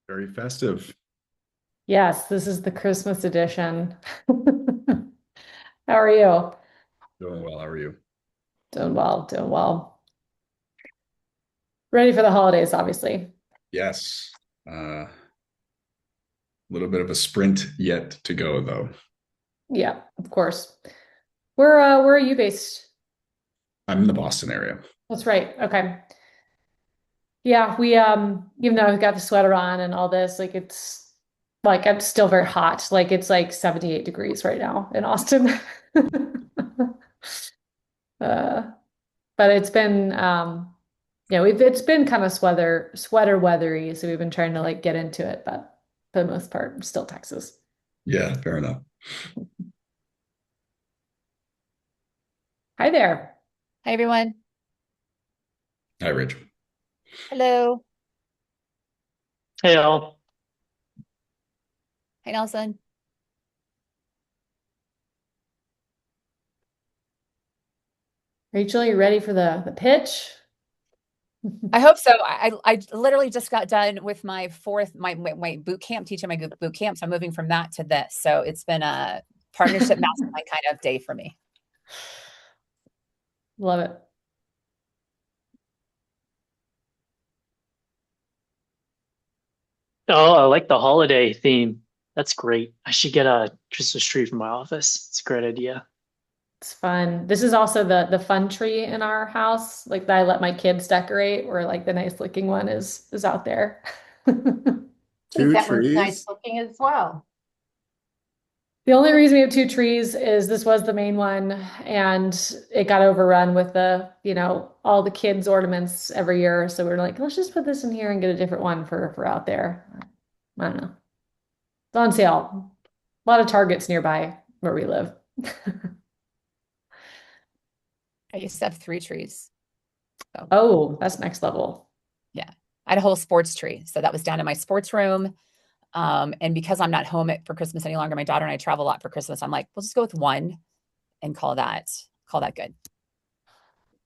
Very festive. Yes, this is the Christmas edition. How are you? Doing well. How are you? Doing well, doing well. Ready for the holidays, obviously. Yes. A little bit of a sprint yet to go, though. Yeah, of course. Where are you based? I'm in the Boston area. That's right. Okay. Yeah, we even though I've got the sweater on and all this, like it's like I'm still very hot. Like it's like 78 degrees right now in Austin. Uh, but it's been yeah, we've it's been kind of sweater weathery, so we've been trying to like get into it, but for the most part, still Texas. Yeah, fair enough. Hi there. Hi, everyone. Hi, Rich. Hello. Hey, all. Hi, Nelson. Rachel, you ready for the pitch? I hope so. I literally just got done with my fourth my boot camp, teaching my boot camp. So I'm moving from that to this. So it's been a partnership mastermind kind of day for me. Love it. Oh, I like the holiday theme. That's great. I should get a Christmas tree for my office. It's a great idea. It's fun. This is also the fun tree in our house, like that I let my kids decorate, where like the nice looking one is out there. I think Two that one's nice trees. looking as well. The only reason we have two trees is this was the main one, and it got overrun with all the kids' ornaments every year. So we're like, let's just put this in here and get a different one for out there. I don't know. It's on sale. A lot of Targets nearby where we live. I used to have three trees. So Oh, that's next level. yeah, I had a whole sports tree. So that was down in my sports room. And because I'm not home for Christmas any longer, my daughter and I travel a lot for Christmas. I'm like, we'll just go with one and call that good.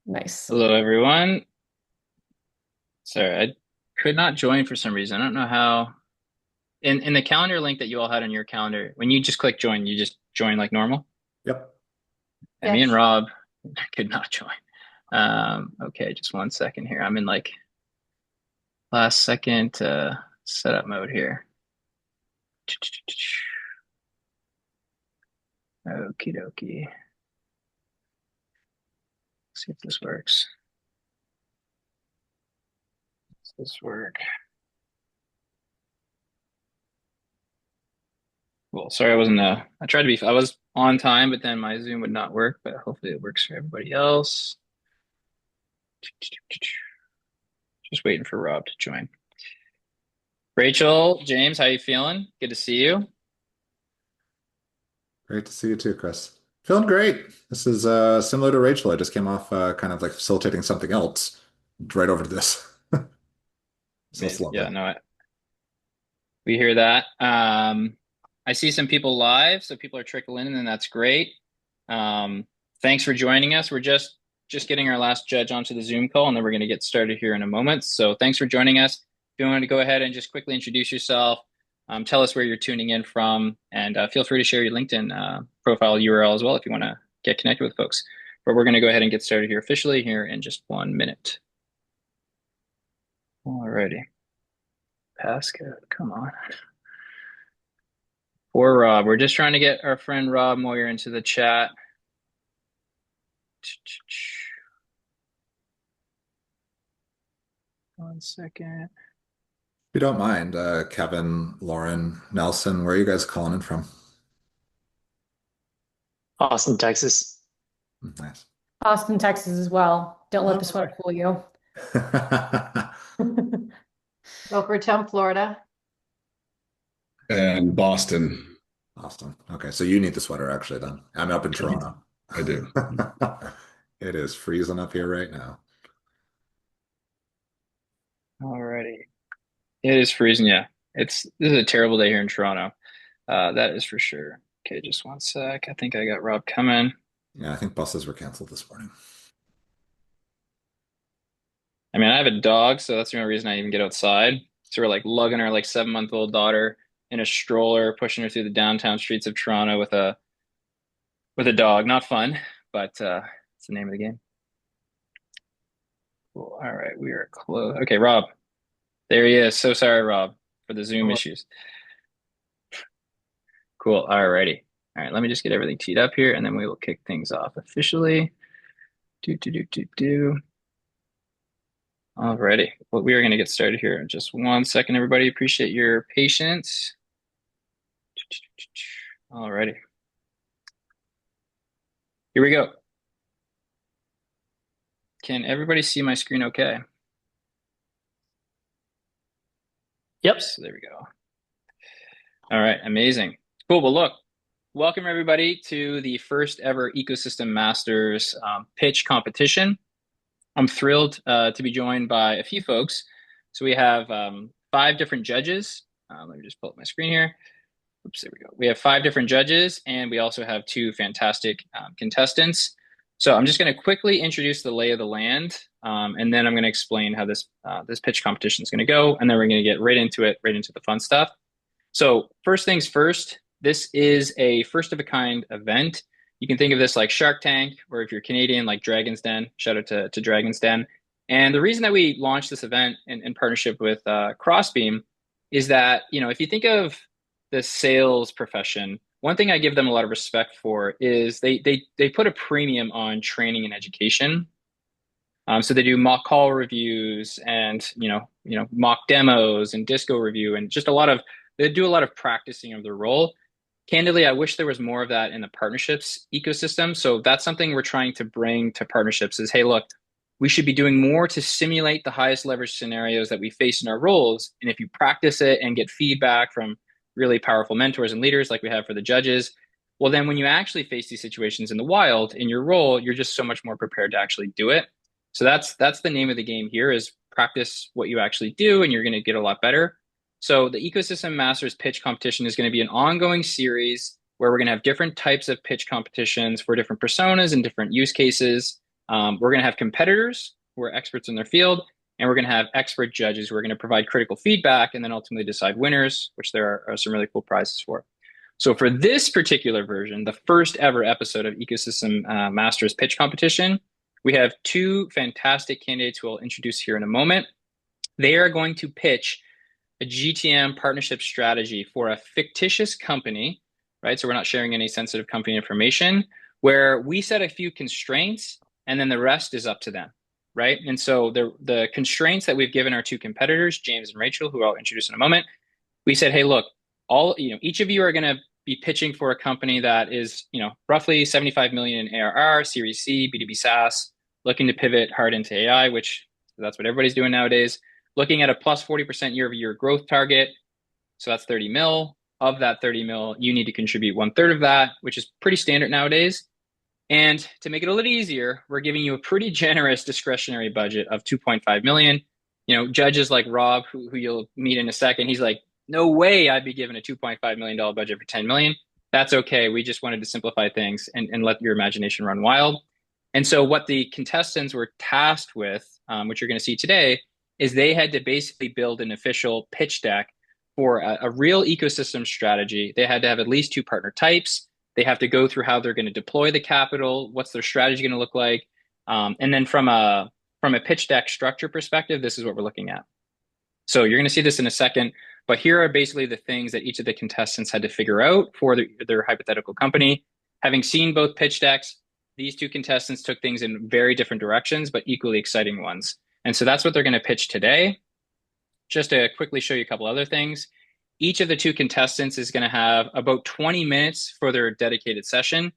Nice. Hello, everyone. Sorry, I could not join for some reason. I don't know how. In the calendar link that you all had on your calendar, when you just click join, you just join like normal. Yep. And me and Yes. Rob could not join. Okay, just one second here. I'm in like last second setup mode here. Okie dokie. See if this works. Does this work? Well, sorry, I wasn't I tried to be I was on time, but then my Zoom would not work, but hopefully it works for everybody else. Just waiting for Rob to join. Rachel, James, how you feeling? Good to see you. Great to see you too, Chris. Feeling great. This is similar to Rachel. I just came off kind of like facilitating something else right over to this. So it's Amazing. lovely. Yeah, no, we hear that. I see some people live, so people are trickling in, and that's great. Thanks for joining us. We're just getting our last judge onto the Zoom call, and then we're going to get started here in a moment. So thanks for joining us. If you want to go ahead and just quickly introduce yourself, tell us where you're tuning in from, and feel free to share your LinkedIn profile URL as well if you want to get connected with folks. But we're going to go ahead and get started here officially here in just 1 minute. Alrighty. Passcode, come on. For Rob, we're just trying to get our friend Rob Moyer into the chat. One second. If you don't mind, Kevin, Lauren, Nelson, where are you guys calling in from? Austin, Texas. Nice. Austin, Texas as well. Don't let the Oh, sweater fool you. Boca Raton, Florida. And Boston. Awesome. Okay, so you need the sweater actually then. I'm up in I do. Toronto. I do. It is freezing up here right now. Alrighty. It is freezing, yeah. This is a terrible day here in Toronto. That is for sure. Okay, just one sec. I think I got Rob coming. Yeah, I think buses were canceled this morning. I mean, I have a dog, so that's the only reason I even get outside. So we're like lugging our like 7-month-old daughter in a stroller, pushing her through the downtown streets of Toronto with a dog. Not fun, but it's the name of the game. Cool. All right, we are close. Okay, Rob. There he is. So sorry, Rob, for the Zoom issues. Cool. All righty. All right, let me just get everything teed up here, and then we will kick things off officially. All righty. Well, we are going to get started here in just 1 second, everybody. Appreciate your patience. All righty. Here we go. Can everybody see my screen okay? Yep. So there we go. All right, amazing. Cool. Well, look, welcome everybody to the first ever Ecosystem Masters pitch competition. I'm thrilled to be joined by a few folks. So we have 5 different judges. Let me just pull up my screen here. Oops, there we go. We have 5 different judges, and we also have 2 fantastic contestants. So I'm just going to quickly introduce the lay of the land, and then I'm going to explain how this pitch competition is going to go, and then we're going to get right into it, right into the fun stuff. So first things first, this is a first of a kind event. You can think of this like Shark Tank, or if you're Canadian, like Dragon's Den. Shout out to Dragon's Den. And the reason that we launched this event in partnership with Crossbeam is that, you know, if you think of the sales profession, one thing I give them a lot of respect for is they put a premium on training and education. So they do mock call reviews and mock demos and disco review and just they do a lot of practicing of their role. Candidly, I wish there was more of that in the partnerships ecosystem. So that's something we're trying to bring to partnerships is, hey, look, we should be doing more to simulate the highest leverage scenarios that we face in our roles. And if you practice it and get feedback from really powerful mentors and leaders like we have for the judges, well, then when you actually face these situations in the wild in your role, you're just so much more prepared to actually do it. So that's the name of the game here is practice what you actually do, and you're going to get a lot better. So the Ecosystem Masters pitch competition is going to be an ongoing series where we're going to have different types of pitch competitions for different personas and different use cases. We're going to have competitors who are experts in their field, and we're going to have expert judges who are going to provide critical feedback and then ultimately decide winners, which there are some really cool prizes for. So for this particular version, the first ever episode of Ecosystem Masters pitch competition, we have 2 fantastic candidates who I'll introduce here in a moment. They are going to pitch a GTM partnership strategy for a fictitious company, right? So we're not sharing any sensitive company information, where we set a few constraints and then the rest is up to them, right? And so the constraints that we've given our 2 competitors, James and Rachel, who I'll introduce in a moment, we said, hey, look, each of you are going to be pitching for a company that is, roughly 75 million in ARR, Series C, B2B SaaS, looking to pivot hard into AI, which that's what everybody's doing nowadays. Looking at a plus 40% year-over-year growth target. So that's 30 mil. Of that 30 mil, you need to contribute 1/3 of that, which is pretty standard nowadays. And to make it a little easier, we're giving you a pretty generous discretionary budget of 2.5 million. Judges like Rob, who you'll meet in a second, he's like, no way I'd be given a $2.5 million budget for 10 million. That's okay. We just wanted to simplify things and let your imagination run wild. And so what the contestants were tasked with, which you're going to see today, is they had to basically build an official pitch deck for a real ecosystem strategy. They had to have at least 2 partner types. They have to go through how they're going to deploy the capital, what's their strategy going to look like. And then from a pitch deck structure perspective, this is what we're looking at. So you're going to see this in a second, but here are basically the things that each of the contestants had to figure out for their hypothetical company. Having seen both pitch decks, these 2 contestants took things in very different directions, but equally exciting ones. And so that's what they're going to pitch today. Just to quickly show you a couple other things. Each of the 2 contestants is going to have about 20 minutes for their dedicated session,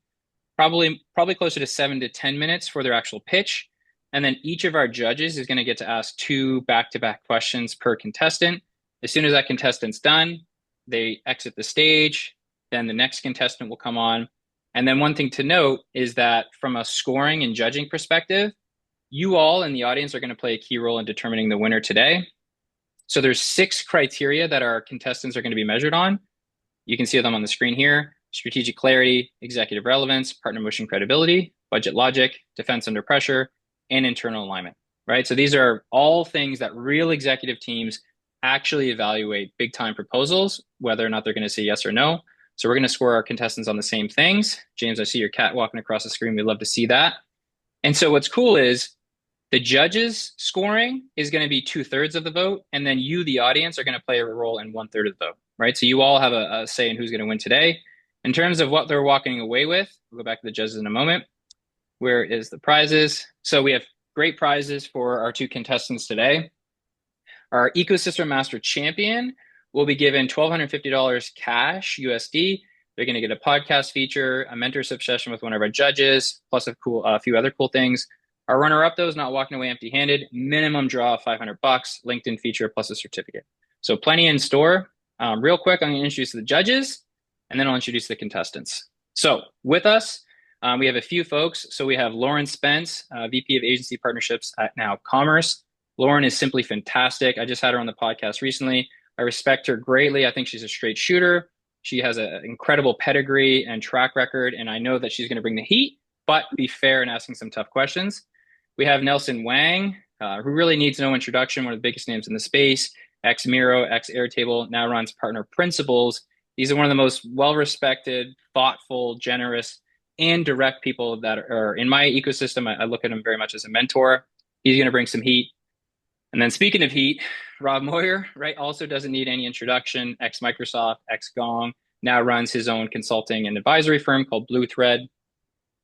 probably closer to 7 to 10 minutes for their actual pitch. And then each of our judges is going to get to ask 2 back-to-back questions per contestant. As soon as that contestant's done, they exit the stage. Then the next contestant will come on. And then one thing to note is that from a scoring and judging perspective, you all in the audience are going to play a key role in determining the winner today. So there's 6 criteria that our contestants are going to be measured on. You can see them on the screen here: strategic clarity, executive relevance, partner motion credibility, budget logic, defense under pressure, and internal alignment, right? So these are all things that real executive teams actually evaluate big time proposals, whether or not they're going to say yes or no. So we're going to score our contestants on the same things. James, I see your cat walking across the screen. We'd love to see that. And so what's cool is the judges scoring is going to be 2/3 of the vote. And then you, the audience, are going to play a role in 1/3 of the vote, right? So you all have a say in who's going to win today. In terms of what they're walking away with, we'll go back to the judges in a moment. Where is the prizes? So we have great prizes for our 2 contestants today. Our Ecosystem Master Champion will be given $1,250 cash USD. They're going to get a podcast feature, a mentorship session with one of our judges, plus a few other cool things. Our runner-up, though, is not walking away empty-handed. Minimum draw of $500, LinkedIn feature plus a certificate. So plenty in store. Real quick, I'm going to introduce the judges, and then I'll introduce the contestants. So with us, we have a few folks. So we have Lauren Spence, VP of Agency Partnerships at Now Commerce. Lauren is simply fantastic. I just had her on the podcast recently. I respect her greatly. I think she's a straight shooter. She has an incredible pedigree and track record, and I know that she's going to bring the heat, but be fair in asking some tough questions. We have Nelson Wang, who really needs no introduction, one of the biggest names in the space, ex-Miro, ex-Airtable, now runs Partner Principles. These are one of the most well-respected, thoughtful, generous, and direct people that are in my ecosystem. I look at him very much as a mentor. He's going to bring some heat. And then speaking of heat, Rob Moyer, right, also doesn't need any introduction, ex-Microsoft, ex-Gong, now runs his own consulting and advisory firm called Blue Thread.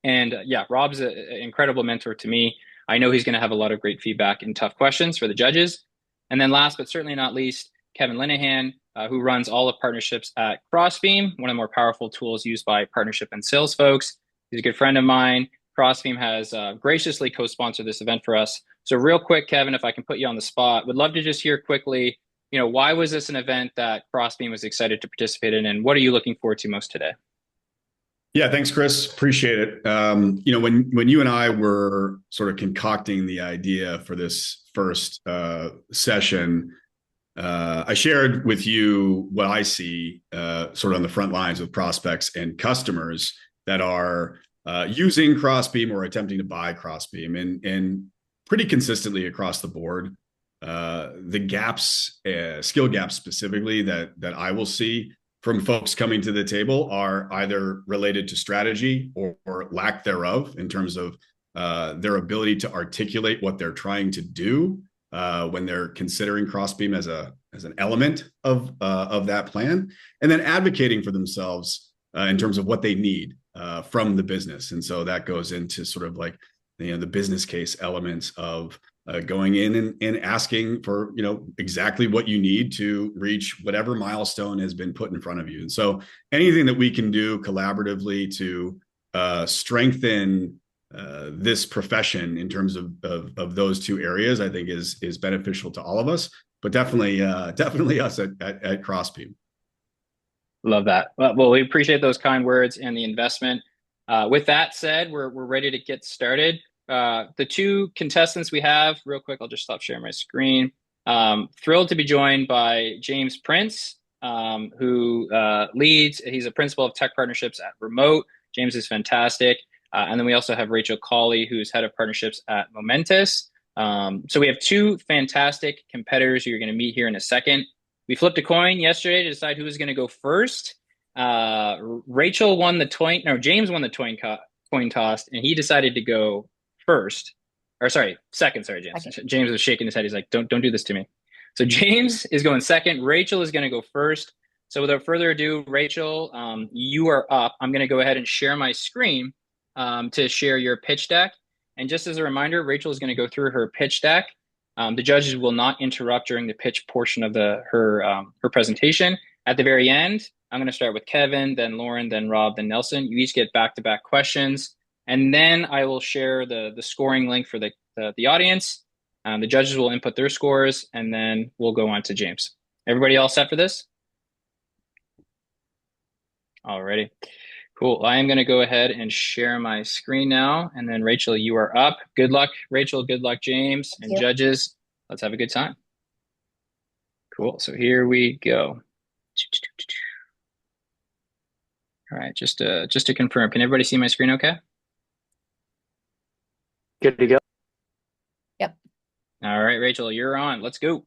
And yeah, Rob's an incredible mentor to me. I know he's going to have a lot of great feedback and tough questions for the judges. And then last but certainly not least, Kevin Linehan, who runs all of partnerships at Crossbeam, one of the more powerful tools used by partnership and sales folks. He's a good friend of mine. Crossbeam has graciously co-sponsored this event for us. So real quick, Kevin, if I can put you on the spot, would love to just hear quickly, why was this an event that Crossbeam was excited to participate in, and what are you looking forward to most today? Yeah, thanks, Chris. Appreciate it. When you and I were sort of concocting the idea for this first session, I shared with you what I see sort of on the front lines with prospects and customers that are using Crossbeam or attempting to buy Crossbeam, and pretty consistently across the board, the gaps, skill gaps specifically that I will see from folks coming to the table are either related to strategy or lack thereof in terms of their ability to articulate what they're trying to do when they're considering Crossbeam as an element of that plan, and then advocating for themselves in terms of what they need from the business. And so that goes into sort of like the business case elements of going in and asking for exactly what you need to reach whatever milestone has been put in front of you. And so anything that we can do collaboratively to strengthen this profession in terms of those two areas, I think is beneficial to all of us, but definitely us at Crossbeam. Love that. Well, we appreciate those kind words and the investment. With that said, we're ready to get started. The 2 contestants we have, real quick, I'll just stop sharing my screen. Thrilled to be joined by James Prince, who leads. He's a principal of tech partnerships at Remote. James is fantastic. And then we also have Rachel Collie, who's head of partnerships at Momentous. So we have 2 fantastic competitors who you're going to meet here in a second. We flipped a coin yesterday to decide who was going to go first. James won the coin toss, and he decided to go second. Sorry, James. Okay. James was shaking his head. He's like, don't do this to me. So James is going second. Rachel is going to go first. So without further ado, Rachel, you are up. I'm going to go ahead and share my screen to share your pitch deck. And just as a reminder, Rachel is going to go through her pitch deck. The judges will not interrupt during the pitch portion of her presentation. At the very end, I'm going to start with Kevin, then Lauren, then Rob, then Nelson. You each get back-to-back questions. And then I will share the scoring link for the audience. The judges will input their scores, and then we'll go on to James. Everybody all set for this? Alrighty. Cool. I am going to go ahead and share my screen now. And then Rachel, you are up. Good luck, Rachel. Good luck, James. And judges, let's have a good time. Cool. So here we go. All right. Just to confirm, can everybody see my screen okay? Good to go. Yep. All right, Rachel, you're on. Let's go.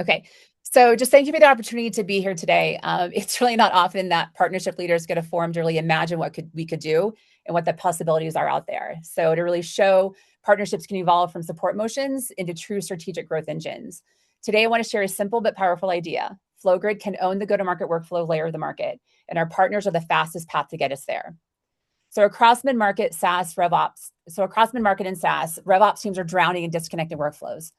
Okay. So just thank you for the opportunity to be here today. It's really not often that partnership leaders get a forum to really imagine what we could do and what the possibilities are out there. So to really show partnerships can evolve from support motions into true strategic growth engines. Today, I want to share a simple but powerful idea. FlowGrid can own the go-to-market workflow layer of the market, and our partners are the fastest path to get us there. So across mid-market SaaS, RevOps, and SaaS, RevOps teams are drowning in disconnected workflows.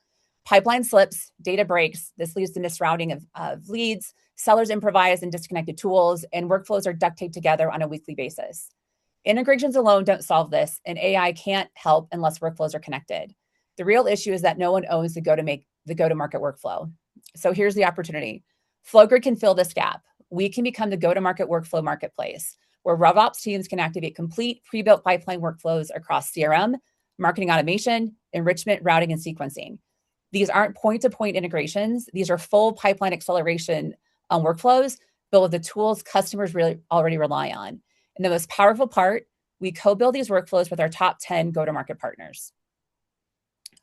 Pipeline slips, data breaks. This leads to misrouting of leads. Sellers improvise in disconnected tools, and workflows are duct taped together on a weekly basis. Integrations alone don't solve this, and AI can't help unless workflows are connected. The real issue is that no one owns the go-to-market workflow. So here's the opportunity. FlowGrid can fill this gap. We can become the go-to-market workflow marketplace, where RevOps teams can activate complete pre-built pipeline workflows across CRM, marketing automation, enrichment, routing, and sequencing. These aren't point-to-point integrations. These are full pipeline acceleration workflows built with the tools customers really already rely on. And the most powerful part, we co-build these workflows with our top 10 go-to-market partners.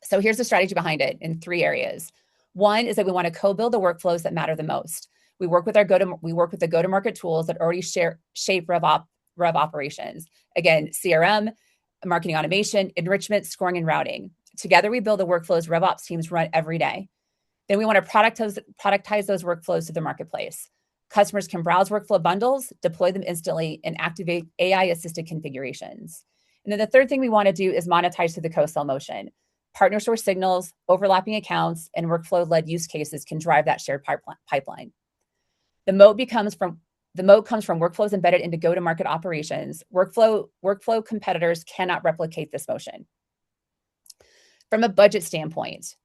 So here's the strategy behind it in 3 areas. One is that we want to co-build the workflows that matter the most. We work with the go-to-market tools that already shape rev operations. Again, CRM, marketing automation, enrichment, scoring, and routing. Together, we build the workflows RevOps teams run every day. Then we want to productize those workflows to the marketplace. Customers can browse workflow bundles, deploy them instantly, and activate AI-assisted configurations. And then the third thing we want to do is monetize through the co-sell motion. Partner source signals, overlapping accounts, and workflow-led use cases can drive that shared pipeline. The moat comes from workflows embedded into go-to-market operations. Workflow competitors cannot replicate this motion. From a budget standpoint,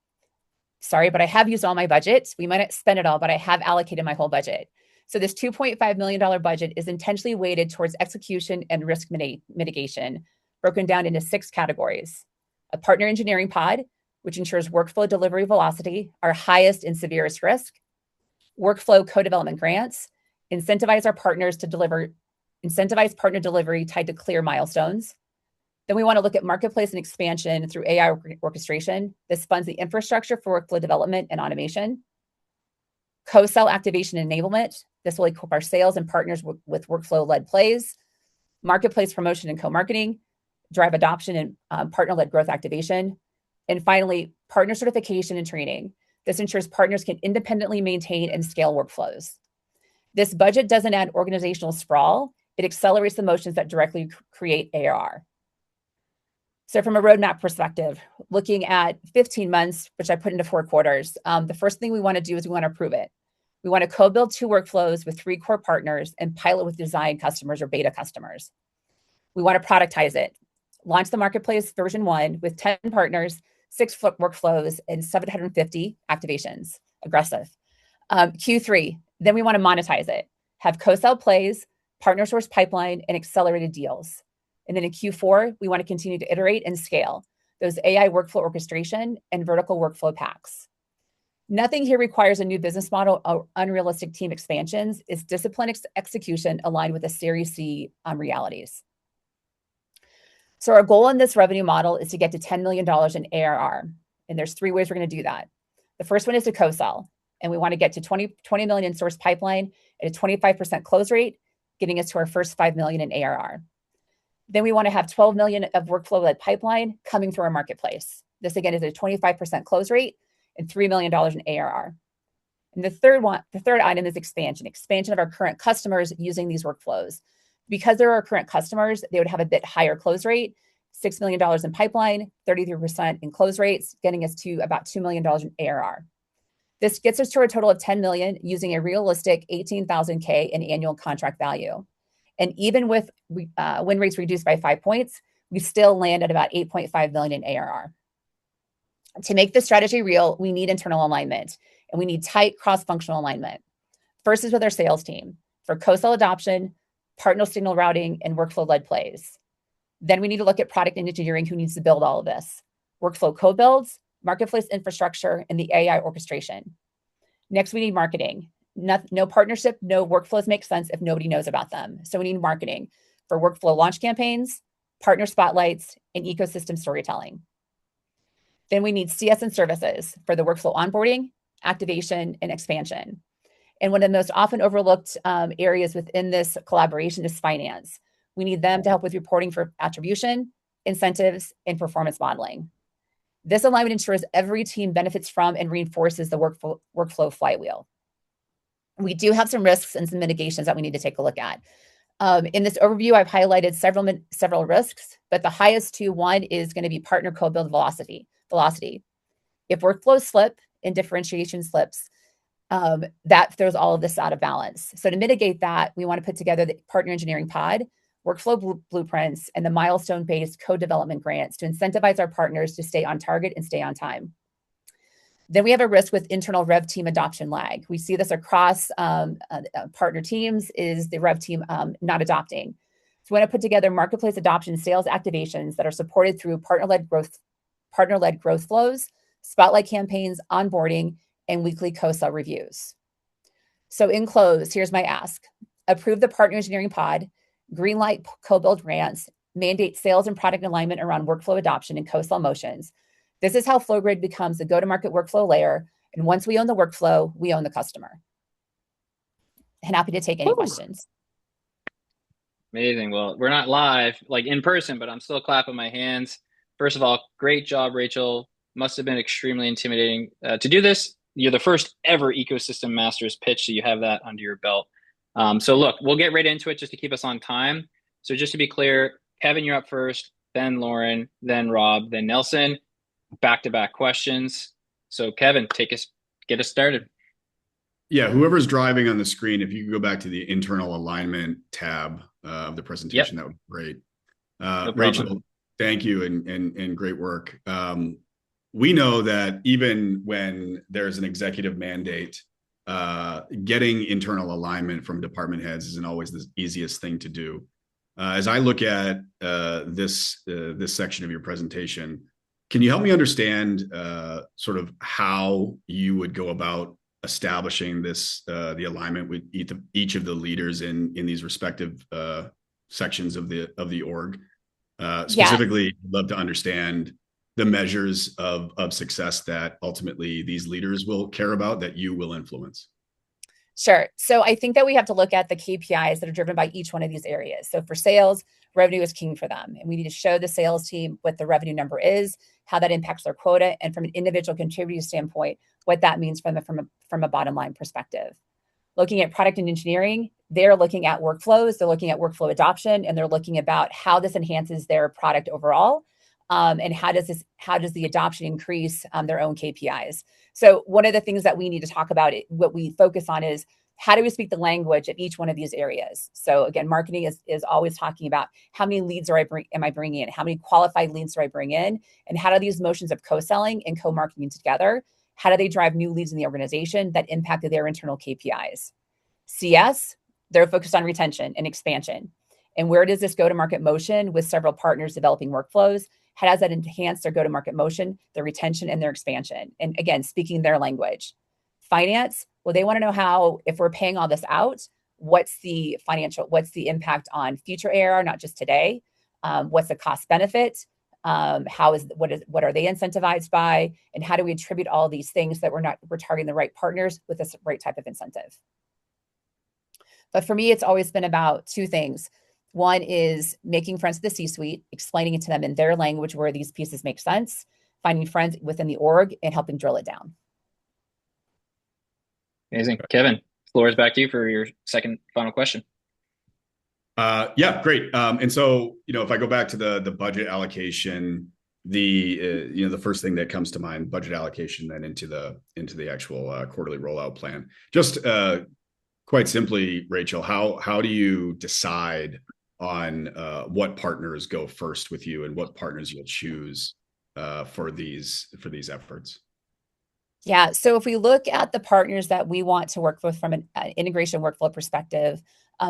sorry, but I have used all my budget. We might not spend it all, but I have allocated my whole budget. So this $2.5 million budget is intentionally weighted towards execution and risk mitigation, broken down into 6 categories. A partner engineering pod, which ensures workflow delivery velocity, our highest and severest risk. Workflow co-development grants, incentivize partner delivery tied to clear milestones. Then we want to look at marketplace and expansion through AI orchestration. This funds the infrastructure for workflow development and automation. Co-sell activation and enablement. This will equip our sales and partners with workflow-led plays. Marketplace promotion and co-marketing, drive adoption and partner-led growth activation. And finally, partner certification and training. This ensures partners can independently maintain and scale workflows. This budget doesn't add organizational sprawl. It accelerates the motions that directly create ARR. So from a roadmap perspective, looking at 15 months, which I put into 4 quarters, the first thing we want to do is we want to prove it. We want to co-build 2 workflows with 3 core partners and pilot with design customers or beta customers. We want to productize it. Launch the marketplace version 1 with 10 partners, 6 workflows, and 750 activations. Aggressive. Q3, then we want to monetize it. Have co-sell plays, partner source pipeline, and accelerated deals. And then in Q4, we want to continue to iterate and scale those AI workflow orchestration and vertical workflow packs. Nothing here requires a new business model or unrealistic team expansions. It's disciplined execution aligned with the Series C realities. So our goal in this revenue model is to get to $10 million in ARR. And there's 3 ways we're going to do that. The first one is to co-sell. And we want to get to 20 million in source pipeline at a 25% close rate, getting us to our first 5 million in ARR. Then we want to have 12 million of workflow-led pipeline coming through our marketplace. This again is a 25% close rate and $3 million in ARR. And the third item is expansion of our current customers using these workflows. Because they're our current customers, they would have a bit higher close rate, $6 million in pipeline, 33% in close rates, getting us to about $2 million in ARR. This gets us to a total of 10 million using a realistic 18,000 in annual contract value. And even with win rates reduced by 5 points, we still land at about 8.5 million in ARR. To make this strategy real, we need internal alignment and we need tight cross-functional alignment. First is with our sales team for co-sell adoption, partner signal routing, and workflow-led plays. Then we need to look at product engineering who needs to build all of this. Workflow co-builds, marketplace infrastructure, and the AI orchestration. Next, we need marketing. No partnership, no workflows make sense if nobody knows about them. So we need marketing for workflow launch campaigns, partner spotlights, and ecosystem storytelling. Then we need CS and services for the workflow onboarding, activation, and expansion. And one of the most often overlooked areas within this collaboration is finance. We need them to help with reporting for attribution, incentives, and performance modeling. This alignment ensures every team benefits from and reinforces the workflow flywheel. We do have some risks and some mitigations that we need to take a look at. In this overview, I've highlighted several risks, but the highest one is going to be partner co-build velocity. If workflows slip and differentiation slips, that throws all of this out of balance. So to mitigate that, we want to put together the partner engineering pod, workflow blueprints, and the milestone-based co-development grants to incentivize our partners to stay on target and stay on time. Then we have a risk with internal rev team adoption lag. We see this across partner teams, is the rev team not adopting. So we want to put together marketplace adoption sales activations that are supported through partner-led growth flows, spotlight campaigns, onboarding, and weekly co-sell reviews. So in close, here's my ask. Approve the partner engineering pod, greenlight co-build grants, mandate sales and product alignment around workflow adoption and co-sell motions. This is how FlowGrid becomes the go-to-market workflow layer. And once we own the workflow, we own the customer. And happy to take any questions. Amazing. Well, we're not live, like in person, but I'm still clapping my hands. First of all, great job, Rachel. Must have been extremely intimidating to do this. You're the first ever ecosystem masters pitch, so you have that under your belt. So look, we'll get right into it just to keep us on time. So just to be clear, Kevin, you're up first, then Lauren, then Rob, then Nelson. Back-to-back questions. So Kevin, get us started. Yeah, whoever's driving on the screen, if you could go back to the internal alignment tab of the presentation, that would be great. No Rachel, thank you and great work. We know that even when there's an executive mandate, getting internal alignment from department heads isn't always the easiest thing to do. As I look at this section of your presentation, can you help me understand sort of how you would go about establishing the alignment with each of the leaders in these respective sections of the org? Specifically, I'd love to understand the measures of success that ultimately these leaders will care about, that you will influence. Sure. So I think that we have to look at the KPIs that are driven by each one of these areas. So for sales, revenue is king for them. And we need to show the sales team what the revenue number is, how that impacts their quota, and from an individual contributor standpoint, what that means from a bottom line perspective. Looking at product and engineering, they're looking at workflows, they're looking at workflow adoption, and they're looking about how this enhances their product overall. And how does the adoption increase their own KPIs? So one of the things that we need to talk about, what we focus on, is how do we speak the language of each one of these areas? So again, marketing is always talking about how many leads am I bringing in? How many qualified leads do I bring in? And how do these motions of co-selling and co-marketing together, how do they drive new leads in the organization that impacted their internal KPIs? CS, they're focused on retention and expansion. And where does this go-to-market motion with several partners developing workflows? How does that enhance their go-to-market motion, their retention, and their expansion? And again, speaking their language. Finance, well, they want to know how, if we're paying all this out, what's the impact on future ARR, not just today? What's the cost benefit? What are they incentivized by? And how do we attribute all of these things that we're targeting the right partners with the right type of incentive? But for me, it's always been about two things. One is making friends with the C-suite, explaining it to them in their language where these pieces make sense, finding friends within the org, and helping drill it down. Amazing. Kevin, floor is back to you for your second final question. Yeah, great. And so, if I go back to the budget allocation, the first thing that comes to mind, budget allocation, then into the actual quarterly rollout plan. Just quite simply, Rachel, how do you decide on what partners go first with you and what partners you'll choose for these efforts? Yeah. So if we look at the partners that we want to work with from an integration workflow perspective,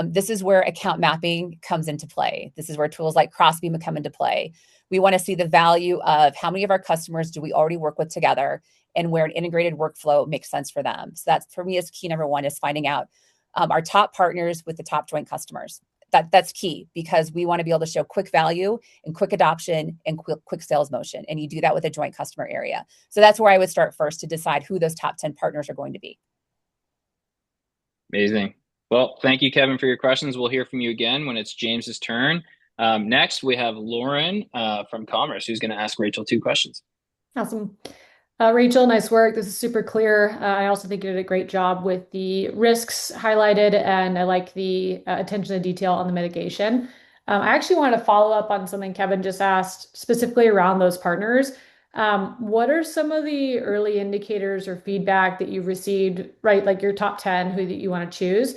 this is where account mapping comes into play. This is where tools like Crossbeam come into play. We want to see the value of how many of our customers do we already work with together, and where an integrated workflow makes sense for them. So that's, for me, is key number one, is finding out our top partners with the top joint customers. that's key, because we want to be able to show quick value and quick adoption and quick sales motion. And you do that with a joint customer area. So that's where I would start first, to decide who those top 10 partners are going to be. Amazing. Well, thank you, Kevin, for your questions. We'll hear from you again when it's James's turn. Next, we have Lauren from Commerce, who's going to ask Rachel 2 questions. Awesome. Rachel, nice work. This is super clear. I also think you did a great job with the risks highlighted, and I like the attention to detail on the mitigation. I actually want to follow up on something Kevin just asked, specifically around those partners. What are some of the early indicators or feedback that you've received, right? Like your top 10, who that you want to choose?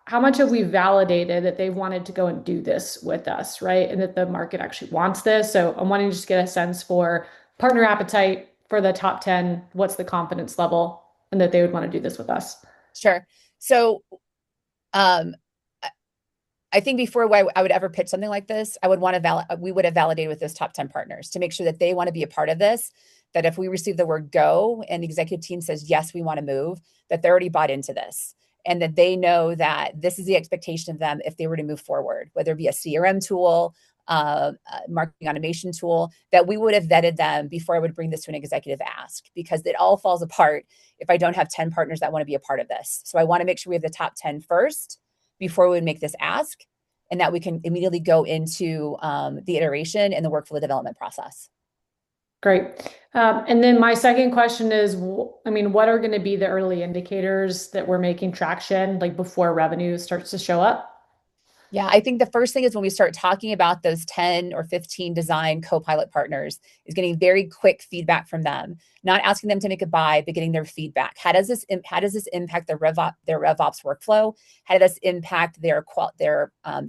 How much have we validated that they wanted to go and do this with us, right? And that the market actually wants this. So I'm wanting to just get a sense for partner appetite for the top 10. What's the confidence level and that they would want to do this with us? Sure. So I think before I would ever pitch something like this, we would have validated with those top 10 partners to make sure that they want to be a part of this, that if we receive the word go and the executive team says, yes, we want to move, that they're already bought into this. And that they know that this is the expectation of them if they were to move forward, whether it be a CRM tool, marketing automation tool, that we would have vetted them before I would bring this to an executive ask, because it all falls apart if I don't have 10 partners that want to be a part of this. So I want to make sure we have the top 10 first before we would make this ask, and that we can immediately go into the iteration and the workflow development process. Great. And then my second question is, what are going to be the early indicators that we're making traction, like before revenue starts to show up? Yeah, I think the first thing is when we start talking about those 10 or 15 design co-pilot partners, is getting very quick feedback from them, not asking them to make a buy, but getting their feedback. How does this impact their RevOps workflow? How does this impact their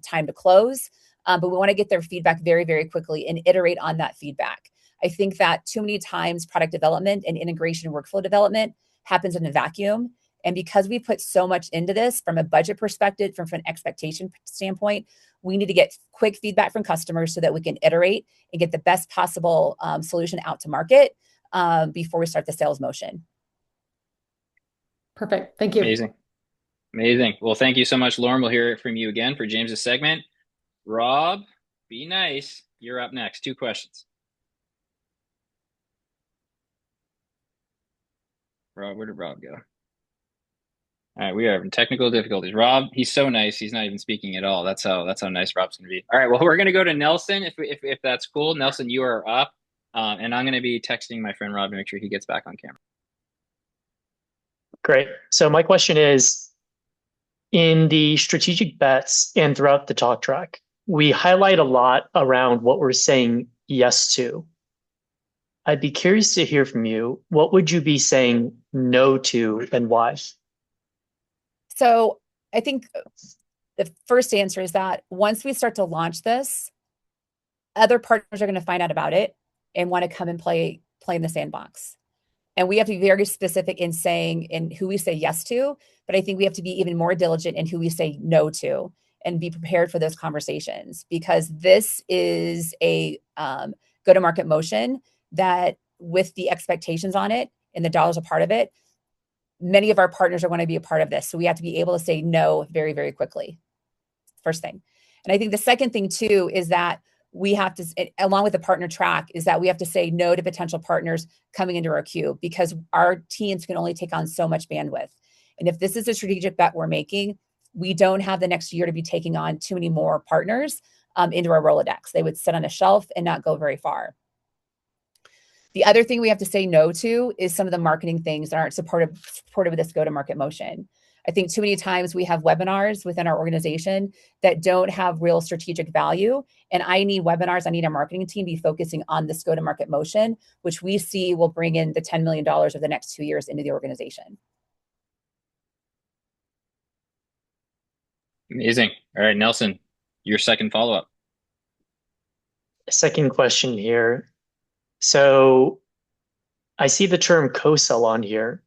time to close? But we want to get their feedback very, very quickly and iterate on that feedback. I think that too many times product development and integration workflow development happens in a vacuum. And because we put so much into this from a budget perspective, from an expectation standpoint, we need to get quick feedback from customers so that we can iterate and get the best possible solution out to market before we start the sales motion. Perfect. Thank you. Amazing. Well, thank you so much, Lauren. We'll hear it from you again for James's segment. Rob, be nice. You're up next. 2 questions. Rob, where did Rob go? All right, we are having technical difficulties. Rob, he's so nice. He's not even speaking at all. That's how nice Rob's going to be. All right, well, we're going to go to Nelson if that's cool. Nelson, you are up, and I'm going to be texting my friend Rob to make sure he gets back on camera. Great. So my question is, in the strategic bets and throughout the talk track, we highlight a lot around what we're saying yes to. I'd be curious to hear from you. What would you be saying no to and why? So I think the first answer is that once we start to launch this, other partners are going to find out about it and want to come and play in the sandbox. And we have to be very specific in who we say yes to, but I think we have to be even more diligent in who we say no to and be prepared for those conversations, because this is a go-to-market motion that, with the expectations on it and the dollars a part of it, many of our partners are going to be a part of this. So we have to be able to say no very, very quickly. First thing. And I think the second thing too is that we have to, along with the partner track, is that we have to say no to potential partners coming into our queue, because our teams can only take on so much bandwidth. And if this is a strategic bet we're making, we don't have the next year to be taking on too many more partners into our Rolodex. They would sit on a shelf and not go very far. The other thing we have to say no to is some of the marketing things that aren't supportive of this go-to-market motion. I think too many times we have webinars within our organization that don't have real strategic value. And I need webinars, I need our marketing team to be focusing on this go-to-market motion, which we see will bring in the $10 million over the next 2 years into the organization. Amazing. All right, Nelson, your second follow-up. Second question here. So I see the term co-sell on here,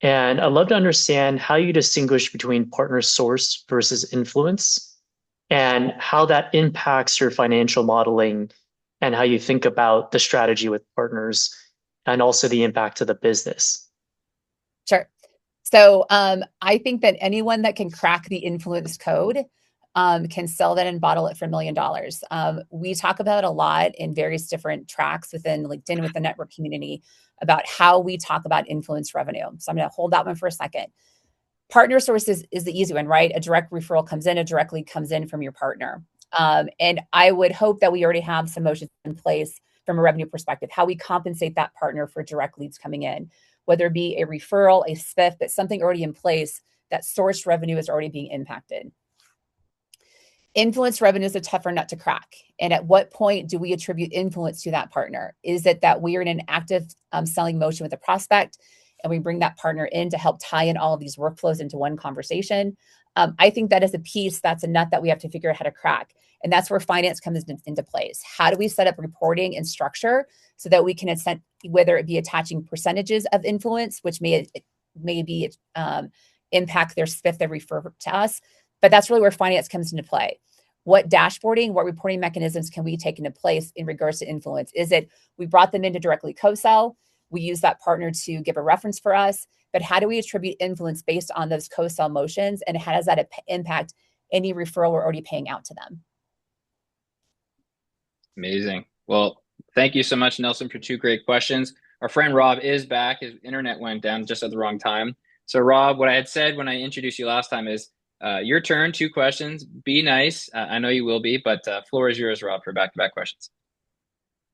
and I'd love to understand how you distinguish between partner source versus influence, and how that impacts your financial modeling and how you think about the strategy with partners, and also the impact to the business. Sure. So I think that anyone that can crack the influence code can sell that and bottle it for $1 million. We talk about it a lot in various different tracks within LinkedIn with the network community about how we talk about influence revenue. So I'm going to hold that one for a second. Partner sources is the easy one, right? A direct referral comes in, a direct lead comes in from your partner. And I would hope that we already have some motions in place from a revenue perspective, how we compensate that partner for direct leads coming in, whether it be a referral, a spiff, but something already in place that source revenue is already being impacted. Influence revenue is a tougher nut to crack. And at what point do we attribute influence to that partner? Is it that we are in an active selling motion with a prospect and we bring that partner in to help tie in all of these workflows into one conversation? I think that is a piece, that's a nut that we have to figure out how to crack. And that's where finance comes into place. How do we set up reporting and structure so that we can, whether it be attaching percentages of influence, which may be impact their spiff they refer to us, but that's really where finance comes into play. What dashboarding, what reporting mechanisms can we take into place in regards to influence? Is it we brought them in to directly co-sell, we use that partner to give a reference for us, but how do we attribute influence based on those co-sell motions, and how does that impact any referral we're already paying out to them? Amazing. Well, thank you so much, Nelson, for 2 great questions. Our friend Rob is back. His internet went down just at the wrong time. So Rob, what I had said when I introduced you last time is your turn, 2 questions. Be nice. I know you will be, but floor is yours, Rob, for back-to-back questions.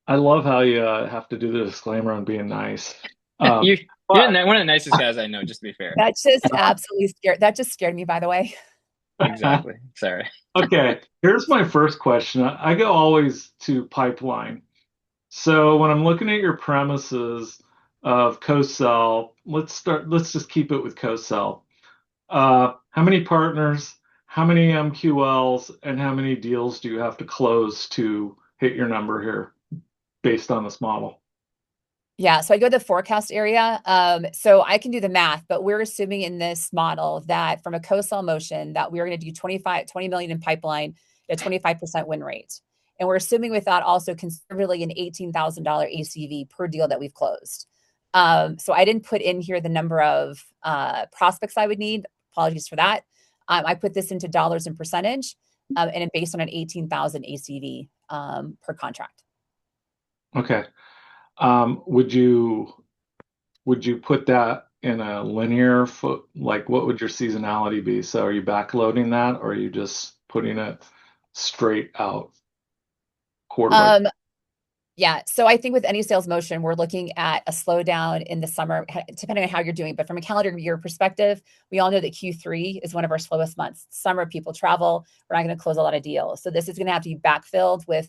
I love how you have to do the disclaimer on being nice. You're one of the nicest guys I know, just to be fair. That just absolutely scared. That just scared me, by the way. Exactly. Sorry. Okay, here's my first question. I go always to pipeline. So when I'm looking at your premises of co-sell, let's just keep it with co-sell. How many partners, how many MQLs, and how many deals do you have to close to hit your number here based on this model? Yeah, so I go to the forecast area. So I can do the math, but we're assuming in this model that from a co-sell motion that we're going to do 20 million in pipeline at a 25% win rate. And we're assuming with that also conservatively an $18,000 ACV per deal that we've closed. So I didn't put in here the number of prospects I would need. Apologies for that. I put this into dollars and percentage, and based on an 18,000 ACV per contract. Okay. Would you put that in a linear foot? Like, what would your seasonality be? So are you backloading that, or are you just putting it straight out quarter by? Yeah. So I think with any sales motion, we're looking at a slowdown in the summer, depending on how you're doing. But from a calendar year perspective, we all know that Q3 is one of our slowest months. Summer, people travel. We're not going to close a lot of deals. So this is going to have to be backfilled with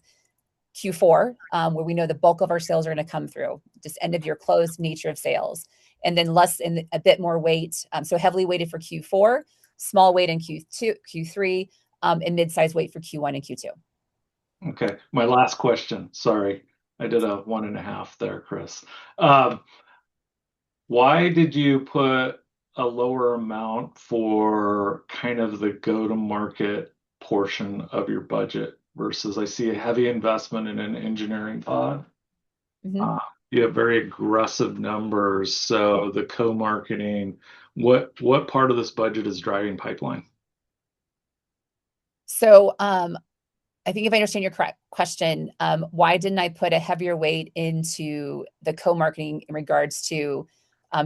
Q4, where we know the bulk of our sales are going to come through, just end of year close nature of sales. And then less in a bit more weight. So heavily weighted for Q4, small weight in Q2, Q3, and mid-size weight for Q1 and Q2. Okay. My last question. Sorry. I did a 1.5 there, Chris. Why did you put a lower amount for kind of the go-to-market portion of your budget versus I see a heavy investment in an engineering pod? Mm-hmm. You have very aggressive numbers. So the co-marketing, what part of this budget is driving pipeline? So I think if I understand your correct question, why didn't I put a heavier weight into the co-marketing in regards to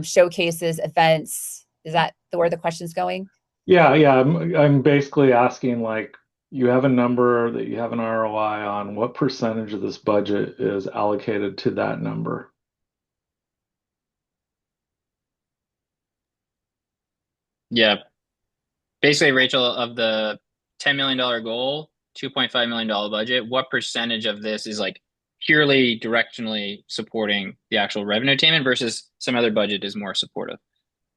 showcases, events? Is that where the question's going? Yeah. I'm basically asking, like, you have a number that you have an ROI on. What percentage of this budget is allocated to that number? Yeah. Basically, Rachel, of the $10 million goal, $2.5 million budget, what percentage of this is like purely directionally supporting the actual revenue attainment versus some other budget is more supportive?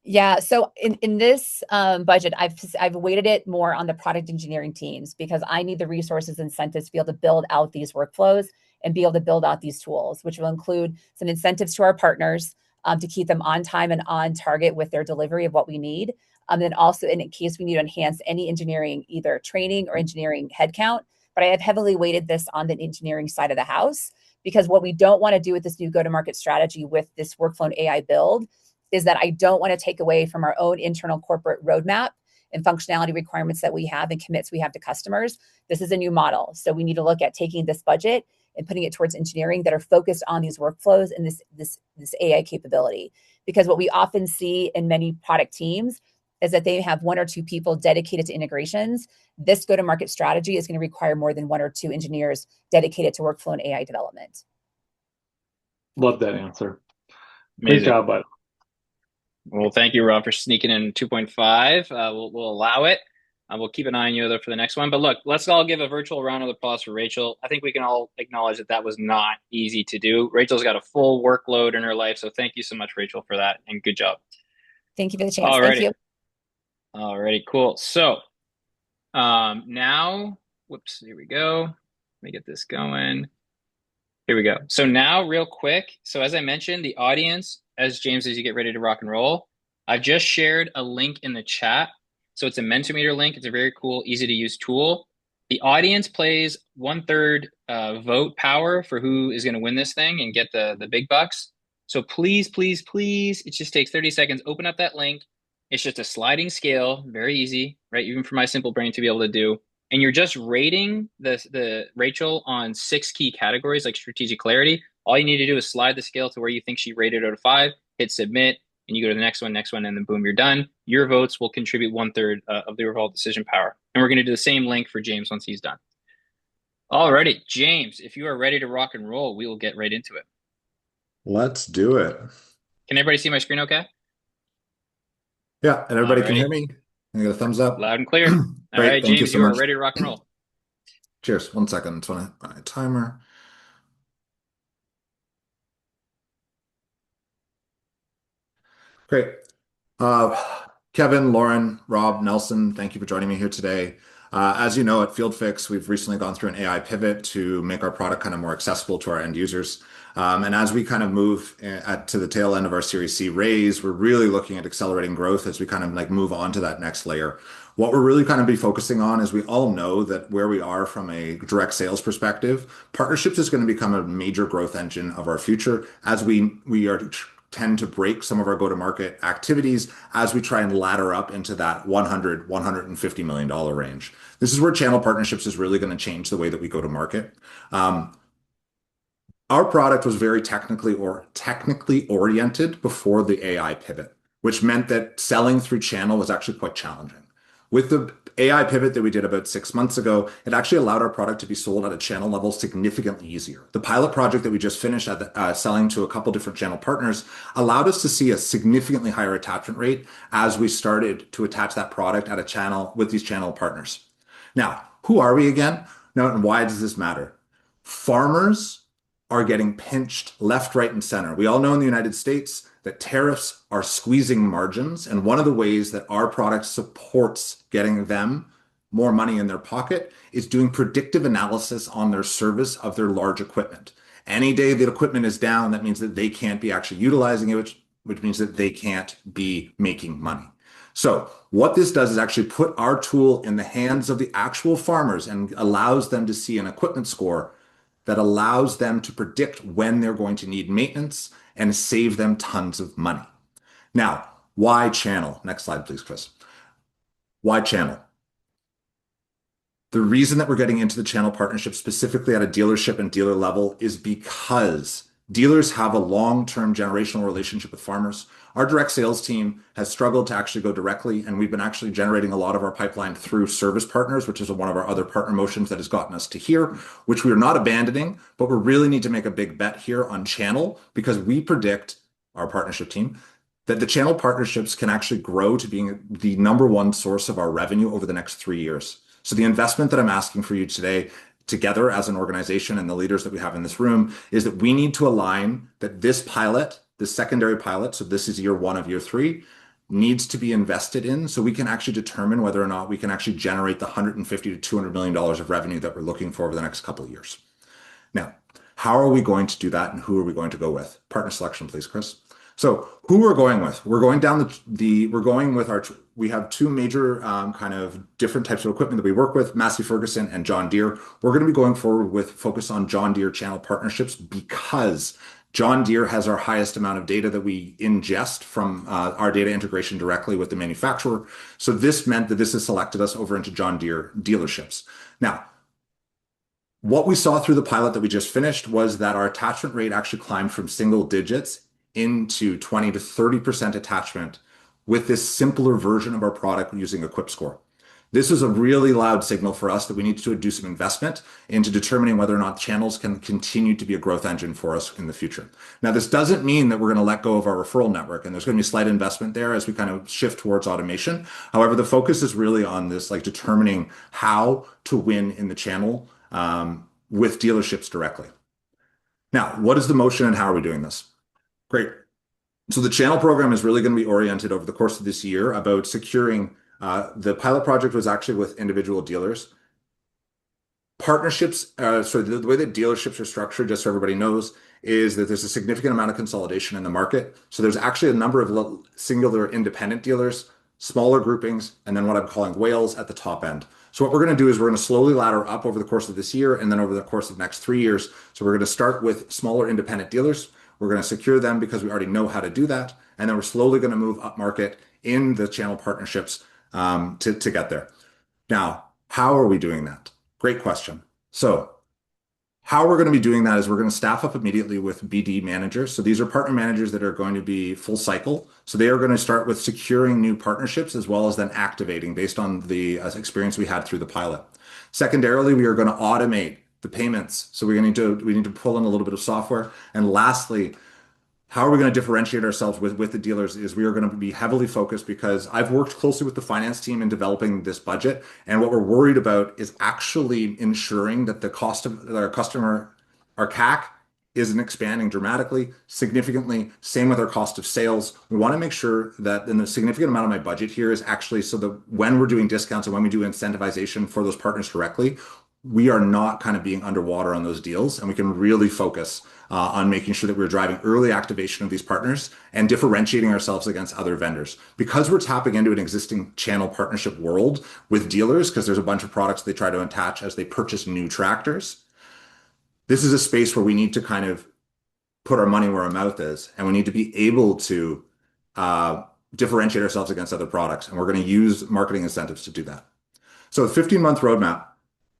Yeah. So in this budget, I've weighted it more on the product engineering teams because I need the resources and incentives to be able to build out these workflows and be able to build out these tools, which will include some incentives to our partners to keep them on time and on target with their delivery of what we need. Then also in case we need to enhance any engineering, either training or engineering headcount. But I have heavily weighted this on the engineering side of the house because what we don't want to do with this new go-to-market strategy with this workflow and AI build is that I don't want to take away from our own internal corporate roadmap and functionality requirements that we have and commits we have to customers. This is a new model. So we need to look at taking this budget and putting it towards engineering that are focused on these workflows and this AI capability. Because what we often see in many product teams is that they have 1 or 2 people dedicated to integrations. This go-to-market strategy is going to require more than 1 or 2 engineers dedicated to workflow and AI development. Love that answer. Amazing. Great job, bud. Well, thank you, Rob, for sneaking in 2.5. We'll allow it. We'll keep an eye on you though for the next one. But look, let's all give a virtual round of applause for Rachel. I think we can all acknowledge that that was not easy to do. Rachel's got a full workload in her life. So thank you so much, Rachel, for that. And good job. Thank you for the chance. Alrighty. Thank you. Alrighty, cool. So now, whoops, here we go. Let me get this going. Here we go. So now real quick. So as I mentioned, the audience, as you get ready to rock and roll, I've just shared a link in the chat. So it's a Mentimeter link. It's a very cool, easy to use tool. The audience plays 1/3 vote power for who is going to win this thing and get the big bucks. So please, please, please, it just takes 30 seconds. Open up that link. It's just a sliding scale, very easy, right? Even for my simple brain to be able to do. And you're just rating the Rachel on 6 key categories like strategic clarity. All you need to do is slide the scale to where you think she rated out of 5, hit submit, and you go to the next one, and then boom, you're done. Your votes will contribute 1/3 of the overall decision power. And we're going to do the same link for James once he's done. Alrighty, James, if you are ready to rock and roll, we will get right into it. Let's do it. Can everybody see my screen okay? Yeah, and everybody can hear me? Can I get a thumbs up? Loud and clear. All Great, right, thank you James, so you are much. ready to rock and roll. Cheers. 1 second. It's on a timer. Great. Kevin, Lauren, Rob, Nelson, thank you for joining me here today. As you know, at FieldFix, we've recently gone through an AI pivot to make our product kind of more accessible to our end users. And as we kind of move to the tail end of our Series C raise, we're really looking at accelerating growth as we kind of like move on to that next layer. What we're really kind of be focusing on is we all know that where we are from a direct sales perspective, partnerships is going to become a major growth engine of our future as we tend to break some of our go-to-market activities as we try and ladder up into that $150 million range. This is where channel partnerships is really going to change the way that we go to market. Our product was very technically oriented before the AI pivot, which meant that selling through channel was actually quite challenging. With the AI pivot that we did about 6 months ago, it actually allowed our product to be sold at a channel level significantly easier. The pilot project that we just finished at selling to a couple different channel partners allowed us to see a significantly higher attachment rate as we started to attach that product at a channel with these channel partners. Now, who are we again? Now, and why does this matter? Farmers are getting pinched left, right, and center. We all know in the United States that tariffs are squeezing margins. And one of the ways that our product supports getting them more money in their pocket is doing predictive analysis on their service of their large equipment. Any day the equipment is down, that means that they can't be actually utilizing it, which means that they can't be making money. So what this does is actually put our tool in the hands of the actual farmers and allows them to see an equipment score that allows them to predict when they're going to need maintenance and save them tons of money. Now, why channel? Next slide, please, Chris. Why channel? The reason that we're getting into the channel partnership specifically at a dealership and dealer level is because dealers have a long-term generational relationship with farmers. Our direct sales team has struggled to actually go directly, and we've been actually generating a lot of our pipeline through service partners, which is one of our other partner motions that has gotten us to here, which we are not abandoning, but we really need to make a big bet here on channel because we predict, our partnership team, that the channel partnerships can actually grow to being the #1 source of our revenue over the next 3 years. So the investment that I'm asking for you today together as an organization and the leaders that we have in this room is that we need to align that this pilot, this secondary pilot, so this is year 1 of year 3, needs to be invested in so we can actually determine whether or not we can actually generate the $150 to $200 million of revenue that we're looking for over the next couple of years. Now, how are we going to do that and who are we going to go with? Partner selection, please, Chris. So who we're going with, we're going down we have 2 major kind of different types of equipment that we work with, Massey Ferguson and John Deere. We're going to be going forward with focus on John Deere channel partnerships because John Deere has our highest amount of data that we ingest from our data integration directly with the manufacturer. So this meant that this has selected us over into John Deere dealerships. Now, what we saw through the pilot that we just finished was that our attachment rate actually climbed from single digits into 20 to 30% attachment with this simpler version of our product using a Quip score. This was a really loud signal for us that we need to do some investment into determining whether or not channels can continue to be a growth engine for us in the future. Now, this doesn't mean that we're going to let go of our referral network, and there's going to be slight investment there as we kind of shift towards automation. However, the focus is really on this, like determining how to win in the channel with dealerships directly. Now, what is the motion and how are we doing this? Great. So the channel program is really going to be oriented over the course of this year about securing. The pilot project was actually with individual dealers. Partnerships, so the way that dealerships are structured, just so everybody knows, is that there's a significant amount of consolidation in the market. So there's actually a number of singular independent dealers, smaller groupings, and then what I'm calling whales at the top end. So what we're going to do is we're going to slowly ladder up over the course of this year and then over the course of the next 3 years. So we're going to start with smaller independent dealers. We're going to secure them because we already know how to do that. And then we're slowly going to move up market in the channel partnerships to get there. Now, how are we doing that? Great question. So how we're going to be doing that is we're going to staff up immediately with BD managers. So these are partner managers that are going to be full cycle. So they are going to start with securing new partnerships as well as then activating based on the experience we had through the pilot. Secondarily, we are going to automate the payments. So we need to pull in a little bit of software. And lastly, how are we going to differentiate ourselves with the dealers is we are going to be heavily focused because I've worked closely with the finance team in developing this budget. And what we're worried about is actually ensuring that the cost of our customer, our CAC, isn't expanding dramatically, significantly. Same with our cost of sales. We want to make sure that in the significant amount of my budget here is actually so that when we're doing discounts and when we do incentivization for those partners directly, we are not kind of being underwater on those deals and we can really focus on making sure that we're driving early activation of these partners and differentiating ourselves against other vendors. Because we're tapping into an existing channel partnership world with dealers, because there's a bunch of products they try to attach as they purchase new tractors, this is a space where we need to kind of put our money where our mouth is, and we need to be able to differentiate ourselves against other products. And we're going to use marketing incentives to do that. So the 15-month roadmap,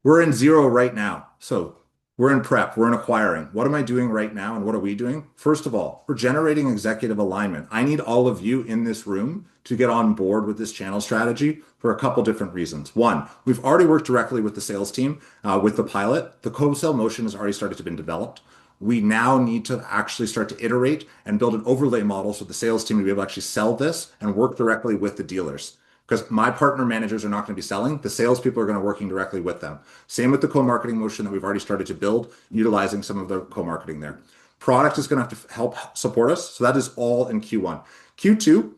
we're in zero right now. So we're in prep, we're in acquiring. What am I doing right now and what are we doing? First of all, we're generating executive alignment. I need all of you in this room to get on board with this channel strategy for a couple different reasons. One, we've already worked directly with the sales team with the pilot. The co-sell motion has already started to be developed. We now need to actually start to iterate and build an overlay model so the sales team will be able to actually sell this and work directly with the dealers. Because my partner managers are not going to be selling, the salespeople are going to be working directly with them. Same with the co-marketing motion that we've already started to build, utilizing some of the co-marketing there. Product is going to have to help support us. So that is all in Q1. Q2,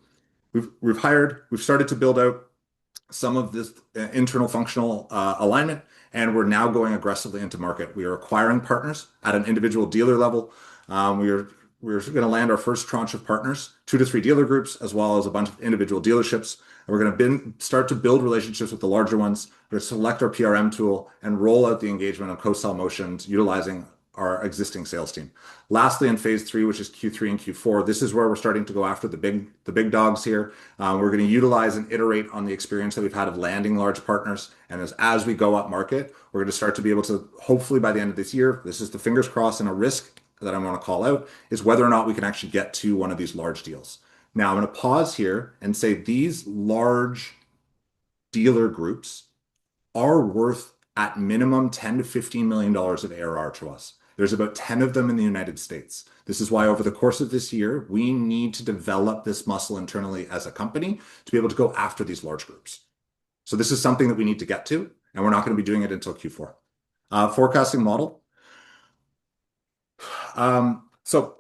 we've started to build out some of this internal functional alignment, and we're now going aggressively into market. We are acquiring partners at an individual dealer level. We're going to land our first tranche of partners, 2 to 3 dealer groups, as well as a bunch of individual dealerships. And we're going to start to build relationships with the larger ones. We're going to select our PRM tool and roll out the engagement of co-sell motions utilizing our existing sales team. Lastly, in phase 3, which is Q3 and Q4, this is where we're starting to go after the big dogs here. We're going to utilize and iterate on the experience that we've had of landing large partners. And as we go up market, we're going to start to be able to, hopefully by the end of this year, this is the fingers crossed, and a risk that I want to call out is whether or not we can actually get to one of these large deals. Now, I'm going to pause here and say these large dealer groups are worth at minimum $10 to $15 million of ARR to us. There's about 10 of them in the United States. This is why over the course of this year, we need to develop this muscle internally as a company to be able to go after these large groups. So this is something that we need to get to, and we're not going to be doing it until Q4. Forecasting model. So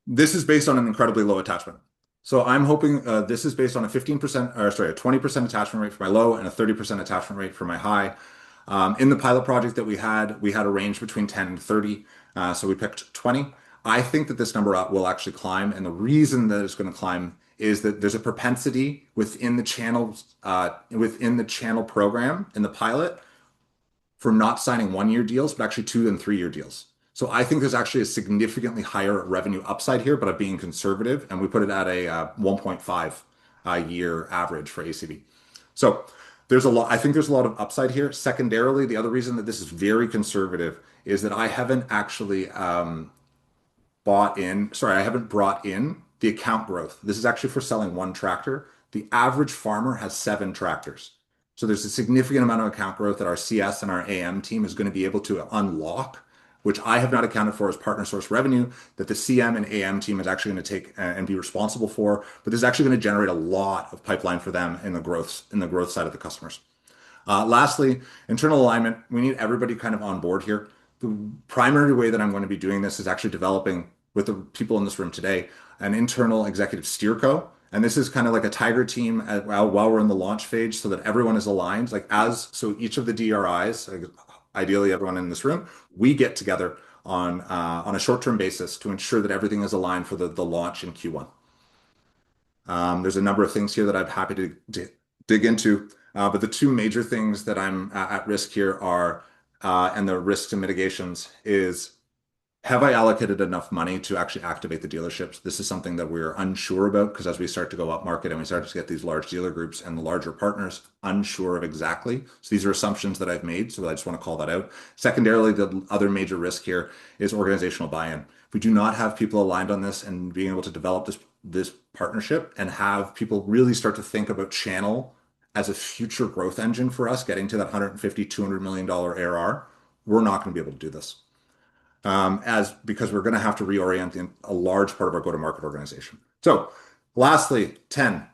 this is based on an incredibly low attachment. So I'm hoping this is based on a 20% attachment rate for my low and a 30% attachment rate for my high. In the pilot project that we had a range between 10 and 30. So we picked 20. I think that this number will actually climb. And the reason that it's going to climb is that there's a propensity within the channel program in the pilot for not signing 1-year deals, but actually 2 and 3-year deals. So I think there's actually a significantly higher revenue upside here, but I'm being conservative, and we put it at a 1.5 year average for ACV. So there's a lot. I think there's a lot of upside here. Secondarily, the other reason that this is very conservative is that I haven't actually I haven't brought in the account growth. This is actually for selling one tractor. The average farmer has 7 tractors. So there's a significant amount of account growth that our CS and our AM team is going to be able to unlock, which I have not accounted for as partner source revenue, that the CM and AM team is actually going to take and be responsible for. But this is actually going to generate a lot of pipeline for them in the growth side of the customers. Lastly, internal alignment. We need everybody kind of on board here. The primary way that I'm going to be doing this is actually developing with the people in this room today an internal executive steerco. And this is kind of like a tiger team while we're in the launch phase so that everyone is aligned. So each of the DRIs, ideally everyone in this room, we get together on a short-term basis to ensure that everything is aligned for the launch in Q1. There's a number of things here that I'm happy to dig into. But the two major things that I'm at risk here are, and the risks and mitigations is, have I allocated enough money to actually activate the dealerships? This is something that we're unsure about because as we start to go up market and we start to get these large dealer groups and the larger partners, unsure of exactly. So these are assumptions that I've made. So I just want to call that out. Secondarily, the other major risk here is organizational buy-in. If we do not have people aligned on this and being able to develop this partnership and have people really start to think about channel as a future growth engine for us, getting to that $150, $200 million ARR, we're not going to be able to do this. Because we're going to have to reorient a large part of our go-to-market organization. So lastly, 10,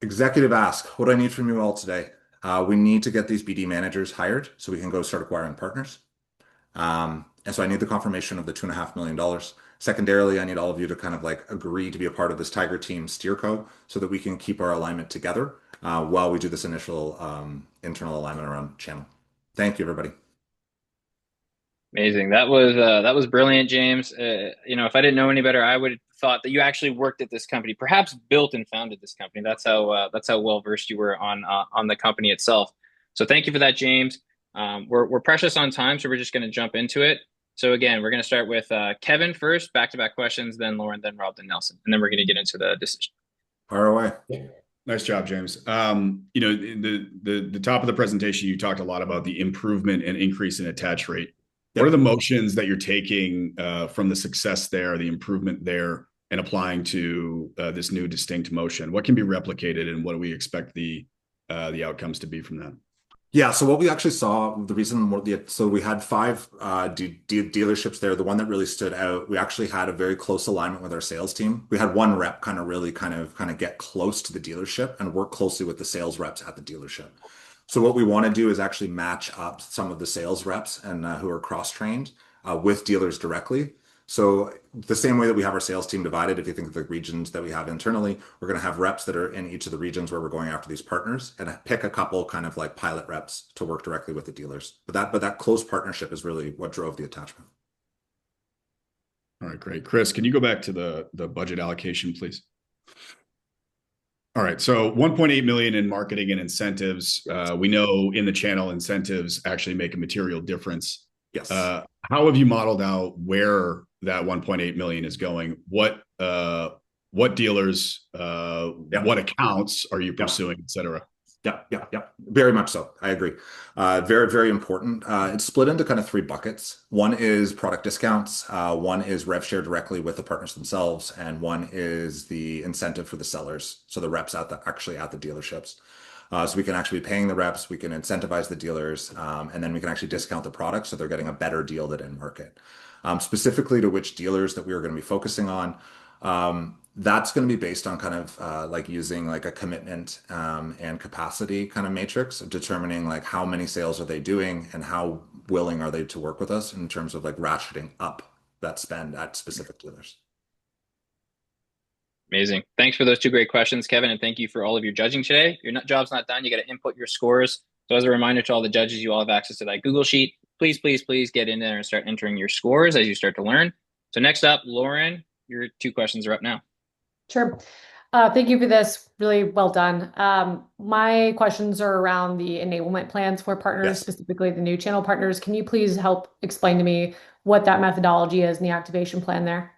executive ask. What do I need from you all today? We need to get these BD managers hired so we can go start acquiring partners. And so I need the confirmation of the $2.5 million. Secondarily, I need all of you to kind of like agree to be a part of this Tiger Team steerco so that we can keep our alignment together while we do this initial internal alignment around channel. Thank you, everybody. Amazing. That was brilliant, James. If I didn't know any better, I would have thought that you actually worked at this company, perhaps built and founded this company. That's how well versed you were on the company itself. So thank you for that, James. We're precious on time, so we're just going to jump into it. So again, we're going to start with Kevin first, back-to-back questions, then Lauren, then Rob, then Nelson, and then we're going to get into the decision. Fire away. Nice job, James. The top of the presentation, you talked a lot about the improvement and increase in attach rate. What are the motions that you're taking from the success there, the improvement there, and applying to this new distinct motion? What can be replicated, and what do we expect the outcomes to be from that? Yeah, so what we actually saw, so we had 5 dealerships there. The one that really stood out, we actually had a very close alignment with our sales team. We had one rep kind of get close to the dealership and work closely with the sales reps at the dealership. So what we want to do is actually match up some of the sales reps and who are cross-trained with dealers directly. So the same way that we have our sales team divided, if you think of the regions that we have internally, we're going to have reps that are in each of the regions where we're going after these partners and pick a couple kind of like pilot reps to work directly with the dealers. But that close partnership is really what drove the attachment. All right, great. Chris, can you go back to the budget allocation, please? All right, so 1.8 million in marketing and incentives. We know in the channel incentives actually make a material difference. Yes. How have you modeled out where that 1.8 million is going? What dealers, what accounts are you pursuing, et cetera? Yeah. Very much so. I agree. Very, very important. It's split into kind of 3 buckets. One is product discounts. One is rev share directly with the partners themselves. And one is the incentive for the sellers. So the reps actually at the dealerships. So we can actually be paying the reps, we can incentivize the dealers, and then we can actually discount the product so they're getting a better deal than in market. Specifically to which dealers that we are going to be focusing on, that's going to be based on kind of like using like a commitment and capacity kind of matrix of determining like how many sales are they doing and how willing are they to work with us in terms of like ratcheting up that spend at specific dealers. Amazing. Thanks for those 2 great questions, Kevin, and thank you for all of your judging today. Your job's not done. You got to input your scores. So as a reminder to all the judges, you all have access to that Google Sheet. Please get in there and start entering your scores as you start to learn. So next up, Lauren, your 2 questions are up now. Sure. Thank you for this. Really well done. My questions are around the enablement plans for partners, specifically the new channel partners. Can you please help explain to me what that methodology is and the activation plan there?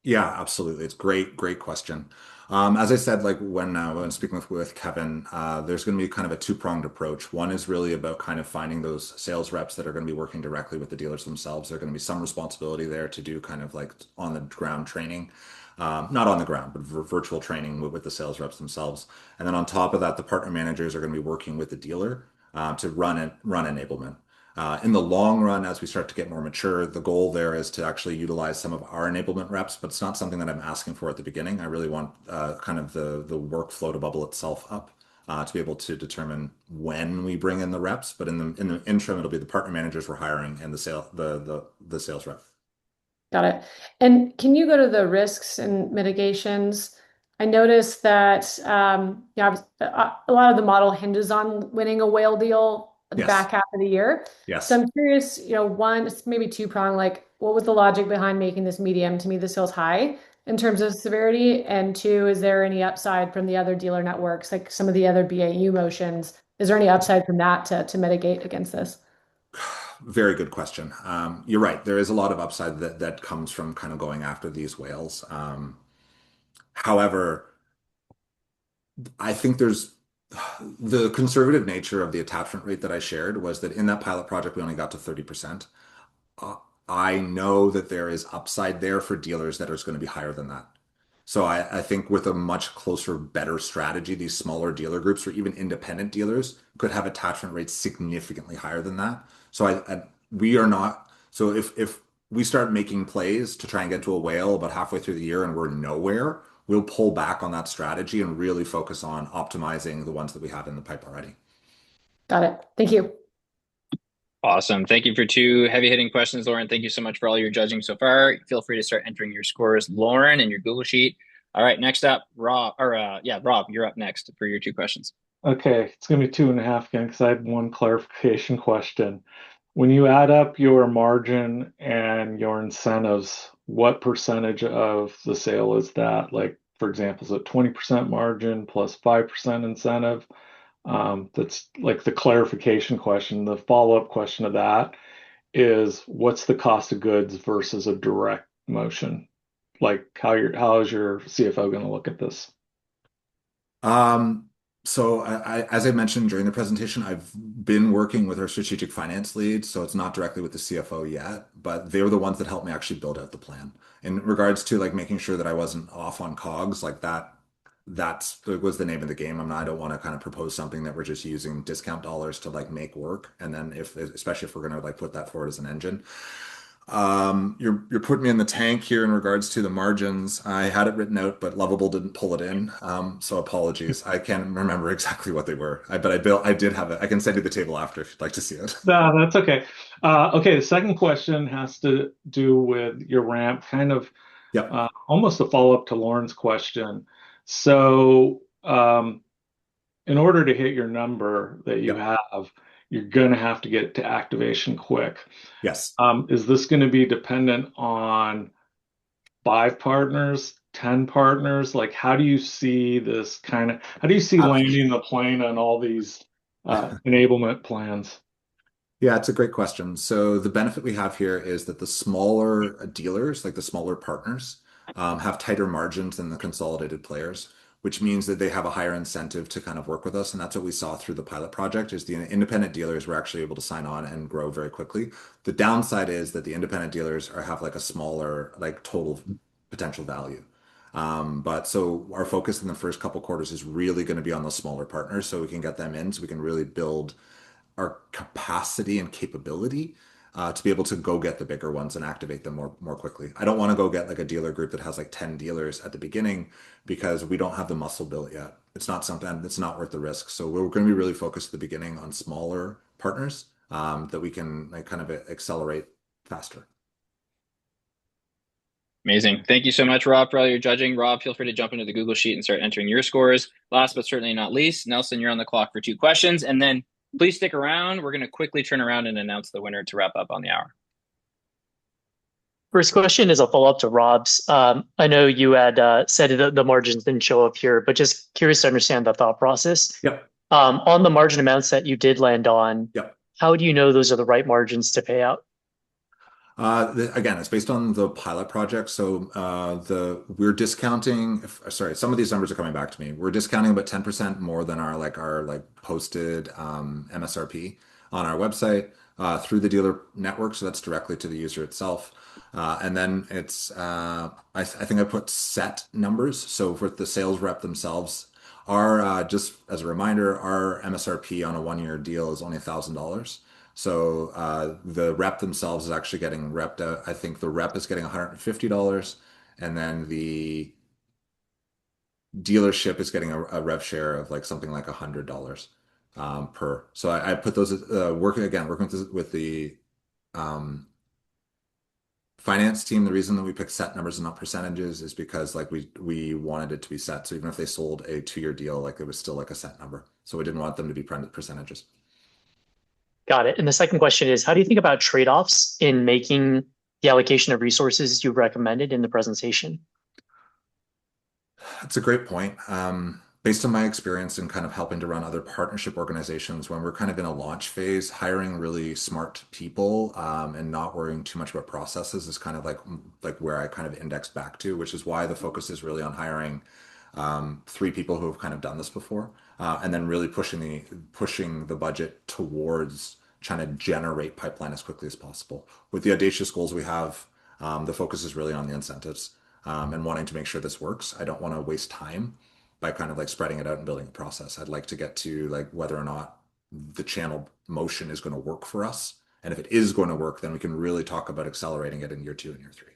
Yeah, absolutely. It's great question. As I said, like when speaking with Kevin, there's going to be kind of a two-pronged approach. One is really about kind of finding those sales reps that are going to be working directly with the dealers themselves. There's going to be some responsibility there to do kind of like on the ground training, not on the ground, but virtual training with the sales reps themselves. And then on top of that, the partner managers are going to be working with the dealer to run enablement. In the long run, as we start to get more mature, the goal there is to actually utilize some of our enablement reps, but it's not something that I'm asking for at the beginning. I really want kind of the workflow to bubble itself up to be able to determine when we bring in the reps. But in the interim, it'll be the partner managers we're hiring and the sales rep. Got it. And can you go to the risks and mitigations? I noticed that a lot of the model hinges on winning a whale deal at the Yes. back half of the year. Yes. So I'm curious, one, it's maybe two-pronged, like what was the logic behind making this medium? To me, this feels high in terms of severity. And two, is there any upside from the other dealer networks, like some of the other BAU motions? Is there any upside from that to mitigate against this? Very good question. You're right. There is a lot of upside that comes from kind of going after these whales. However, I think there's the conservative nature of the attachment rate that I shared was that in that pilot project, we only got to 30%. Uh, I know that there is upside there for dealers that is going to be higher than that. So I think with a much closer, better strategy, these smaller dealer groups or even independent dealers could have attachment rates significantly higher than that. So we are not. So if we start making plays to try and get to a whale about halfway through the year and we're nowhere, we'll pull back on that strategy and really focus on optimizing the ones that we have in the pipe already. Got it. Thank you. Awesome. Thank you for two heavy hitting questions, Lauren. Thank you so much for all your judging so far. Feel free to start entering your scores, Lauren, in your Google Sheet. All right, next up, Rob, Rob, you're up next for your two questions. Okay, it's going to be 2.5 again because I had one clarification question. When you add up your margin and your incentives, what percentage of the sale is that? Like, for example, is it 20% margin plus 5% incentive? That's like the clarification question. The follow-up question to that is what's the cost of goods versus a direct motion? Like how is your CFO going to look at this? So as I mentioned during the presentation, I've been working with our strategic finance lead, so it's not directly with the CFO yet, but they were the ones that helped me actually build out the plan. In regards to like making sure that I wasn't off on COGS, like that was the name of the game. I don't want to kind of propose something that we're just using discount dollars to like make work. And then especially if we're going to like put that forward as an engine. You're putting me in the tank here in regards to the margins. I had it written out, but Lovable didn't pull it in. So apologies. I can't remember exactly what they were. I did have it. I can send you the table after if you'd like to see it. No, that's okay. Okay, the second question has to do with your ramp, kind of Yep. almost a follow-up to Lauren's question. So, in order to hit your number that you Yep. have, you're going to have to get to activation quick. Yes. Is this going to be dependent on 5 partners, 10 partners? Like, how do you see landing the plane on all these enablement plans? Yeah, it's a great question. So the benefit we have here is that the smaller dealers, like the smaller partners, have tighter margins than the consolidated players, which means that they have a higher incentive to kind of work with us. And that's what we saw through the pilot project is the independent dealers were actually able to sign on and grow very quickly. The downside is that the independent dealers have like a smaller like total potential value. But so our focus in the first couple quarters is really going to be on the smaller partners so we can get them in so we can really build our capacity and capability to be able to go get the bigger ones and activate them more quickly. I don't want to go get like a dealer group that has like 10 dealers at the beginning because we don't have the muscle built yet. It's not something that's not worth the risk. So we're going to be really focused at the beginning on smaller partners that we can like kind of accelerate faster. Amazing. Thank you so much, Rob, for all your judging. Rob, feel free to jump into the Google Sheet and start entering your scores. Last but certainly not least, Nelson, you're on the clock for 2 questions. And then please stick around. We're going to quickly turn around and announce the winner to wrap up on the hour. First question is a follow-up to Rob's. I know you had said that the margins didn't show up here, but just curious to understand the thought process. Yep. On the margin amounts that you did land on, Yep. how do you know those are the right margins to pay out? Again, it's based on the pilot project. So we're discounting. Sorry, some of these numbers are coming back to me. We're discounting about 10% more than our posted MSRP on our website through the dealer network. So that's directly to the user itself. And then I think I put set numbers. So for the sales rep themselves, just as a reminder, our MSRP on a 1 year deal is only $1,000. So the rep themselves is actually getting repped out. I think the rep is getting $150, and then the dealership is getting a rev share of like something like $100 per. So I put those working with the um, finance team. The reason that we picked set numbers and not percentages is because like we wanted it to be set. So even if they sold a 2 year deal, like it was still like a set number. So we didn't want them to be percentages. Got it. And the second question is, how do you think about trade-offs in making the allocation of resources you recommended in the presentation? That's a great point. Based on my experience in kind of helping to run other partnership organizations, when we're kind of in a launch phase, hiring really smart people and not worrying too much about processes is kind of like where I kind of index back to, which is why the focus is really on hiring 3 people who have kind of done this before, and then really pushing the budget towards trying to generate pipeline as quickly as possible. With the audacious goals we have, the focus is really on the incentives and wanting to make sure this works. I don't want to waste time by kind of like spreading it out and building a process. I'd like to get to like whether or not the channel motion is going to work for us. And if it is going to work, then we can really talk about accelerating it in year 2 and year 3.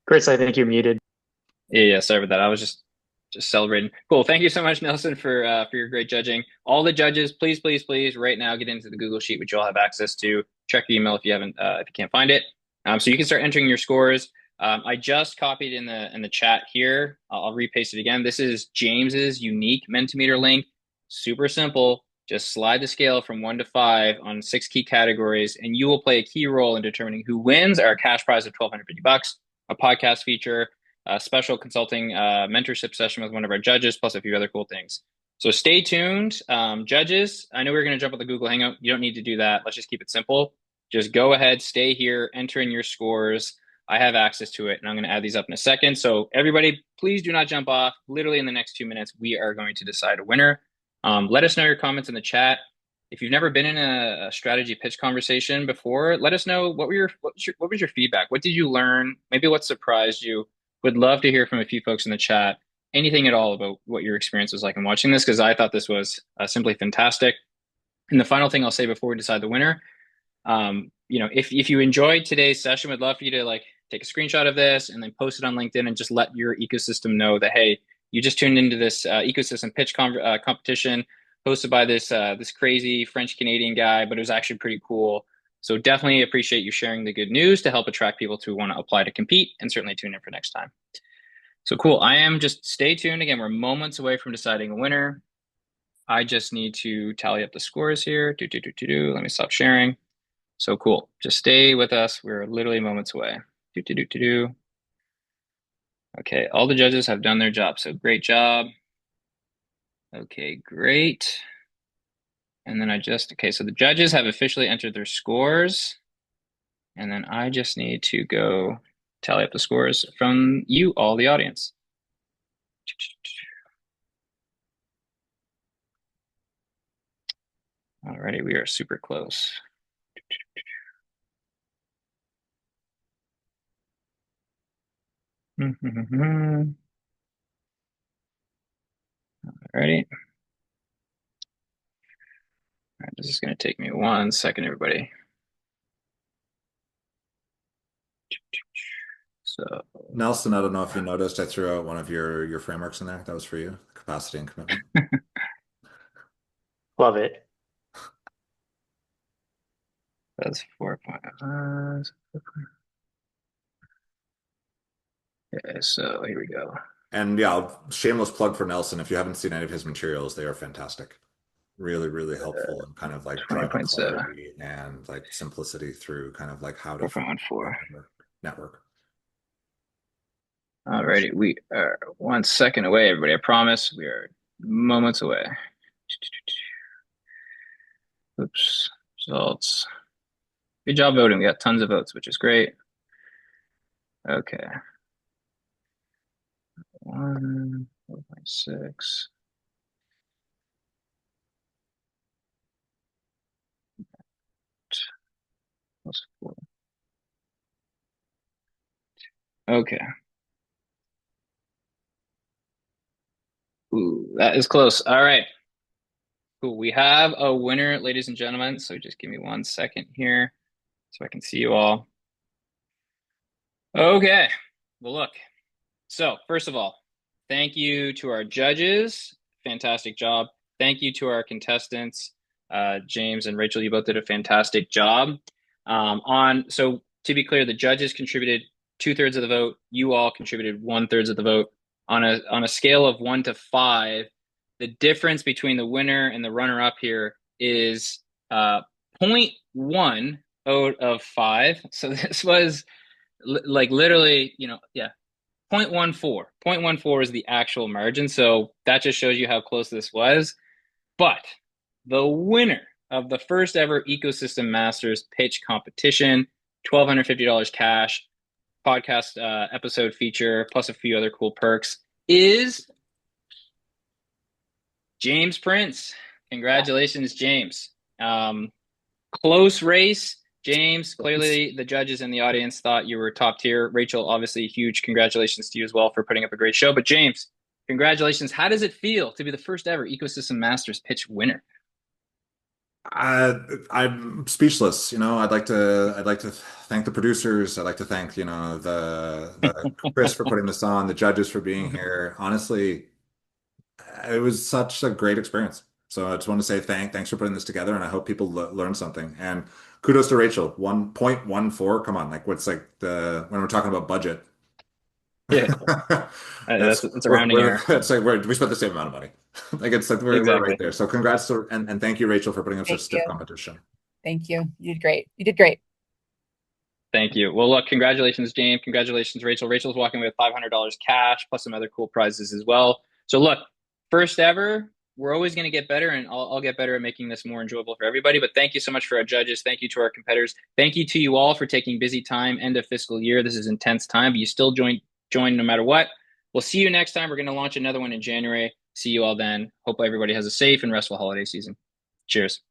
Chris, I think you're muted. Yeah, sorry about that. I was just celebrating. Cool. Thank you so much, Nelson, for your great judging. All the judges, please, please, please, right now get into the Google Sheet, which you'll have access to. Check your email if you can't find it. So you can start entering your scores. I just copied in the chat here. I'll repaste it again. This is James's unique Mentimeter link. Super simple. Just slide the scale from 1 to 5 on 6 key categories, and you will play a key role in determining who wins our cash prize of $1,250, a podcast feature, a special consulting mentorship session with one of our judges, plus a few other cool things. So stay tuned. Judges, I know we're going to jump on the Google Hangout. You don't need to do that. Let's just keep it simple. Just go ahead, stay here, enter in your scores. I have access to it, and I'm going to add these up in a second. So everybody, please do not jump off. Literally in the next 2 minutes, we are going to decide a winner. Let us know your comments in the chat. If you've never been in a strategy pitch conversation before, let us know what was your feedback? What did you learn? Maybe what surprised you? Would love to hear from a few folks in the chat. Anything at all about what your experience was like in watching this, because I thought this was simply fantastic. And the final thing I'll say before we decide the winner, if you enjoyed today's session, we'd love for you to like take a screenshot of this and then post it on LinkedIn and just let your ecosystem know that, hey, you just tuned into this ecosystem pitch competition hosted by this crazy French Canadian guy, but it was actually pretty cool. So definitely appreciate you sharing the good news to help attract people to want to apply to compete, and certainly tune in for next time. So cool. Stay tuned. Again, we're moments away from deciding a winner. I just need to tally up the scores here. Let me stop sharing. So cool. Just stay with us. We're literally moments away. Okay, all the judges have done their job. So great job. Okay, great. And then so the judges have officially entered their scores. And then I just need to go tally up the scores from you, all the audience. Alrighty, we are super close. Alrighty. All right, this is going to take me 1 second, everybody. So Nelson, I don't know if you noticed, I threw out one of your frameworks in there. That was for you, capacity and commitment. Love it. That's 4.5. Okay, so here we go. And yeah, shameless plug for Nelson. If you haven't seen any of his materials, they are fantastic. Really, really helpful and kind of like driving clarity and like simplicity through kind of like how to 4.14 network. Alrighty, we are 1 second away, everybody. I promise we are moments away. Oops. Results. Good job voting. We got tons of votes, which is great. Okay. 1, 4.6. Plus 4. Okay. Ooh, that is close. All right. Cool. We have a winner, ladies and gentlemen. So just give me 1 second here so I can see you all. Okay. Well, look. So first of all, thank you to our judges. Fantastic job. Thank you to our contestants. James and Rachel, you both did a fantastic job. So to be clear, the judges contributed 2/3 of the vote. You all contributed 1/3 of the vote. On a scale of 1 to 5, the difference between the winner and the runner-up here is 0.1 out of 5. So this was like literally, 0.14. 0.14 is the actual margin. So that just shows you how close this was. But the winner of the first ever Ecosystem Masters pitch competition, $1,250 cash, podcast episode feature, plus a few other cool perks, is James Prince. Congratulations, James. Close race. James, clearly the judges in the audience thought you were top tier. Rachel, obviously, huge congratulations to you as well for putting up a great show. But James, congratulations. How does it feel to be the first ever Ecosystem Masters pitch winner? I'm speechless. I'd like to thank the producers. I'd like to thank, the Chris for putting this on, the judges for being here. Honestly, it was such a great experience. So I just want to say thanks for putting this together, and I hope people learn something. And kudos to Rachel. 1.14. Come on, like what's like when we're talking about budget? Yeah, that's a rounding error. It's like we spent the same amount of money. Like it's like we're Exactly. right there. So congrats and thank you, Rachel, for putting up such Thank stiff you. competition. Thank you. You did great. You did great. Thank you. Well, look, congratulations, James. Congratulations, Rachel. Rachel's walking away with $500 cash plus some other cool prizes as well. So look, first ever. We're always going to get better, and I'll get better at making this more enjoyable for everybody. But thank you so much for our judges. Thank you to our competitors. Thank you to you all for taking busy time, end of fiscal year. This is intense time, but you still join no matter what. We'll see you next time. We're going to launch another one in January. See you all then. Hope everybody has a safe and restful holiday season. Cheers.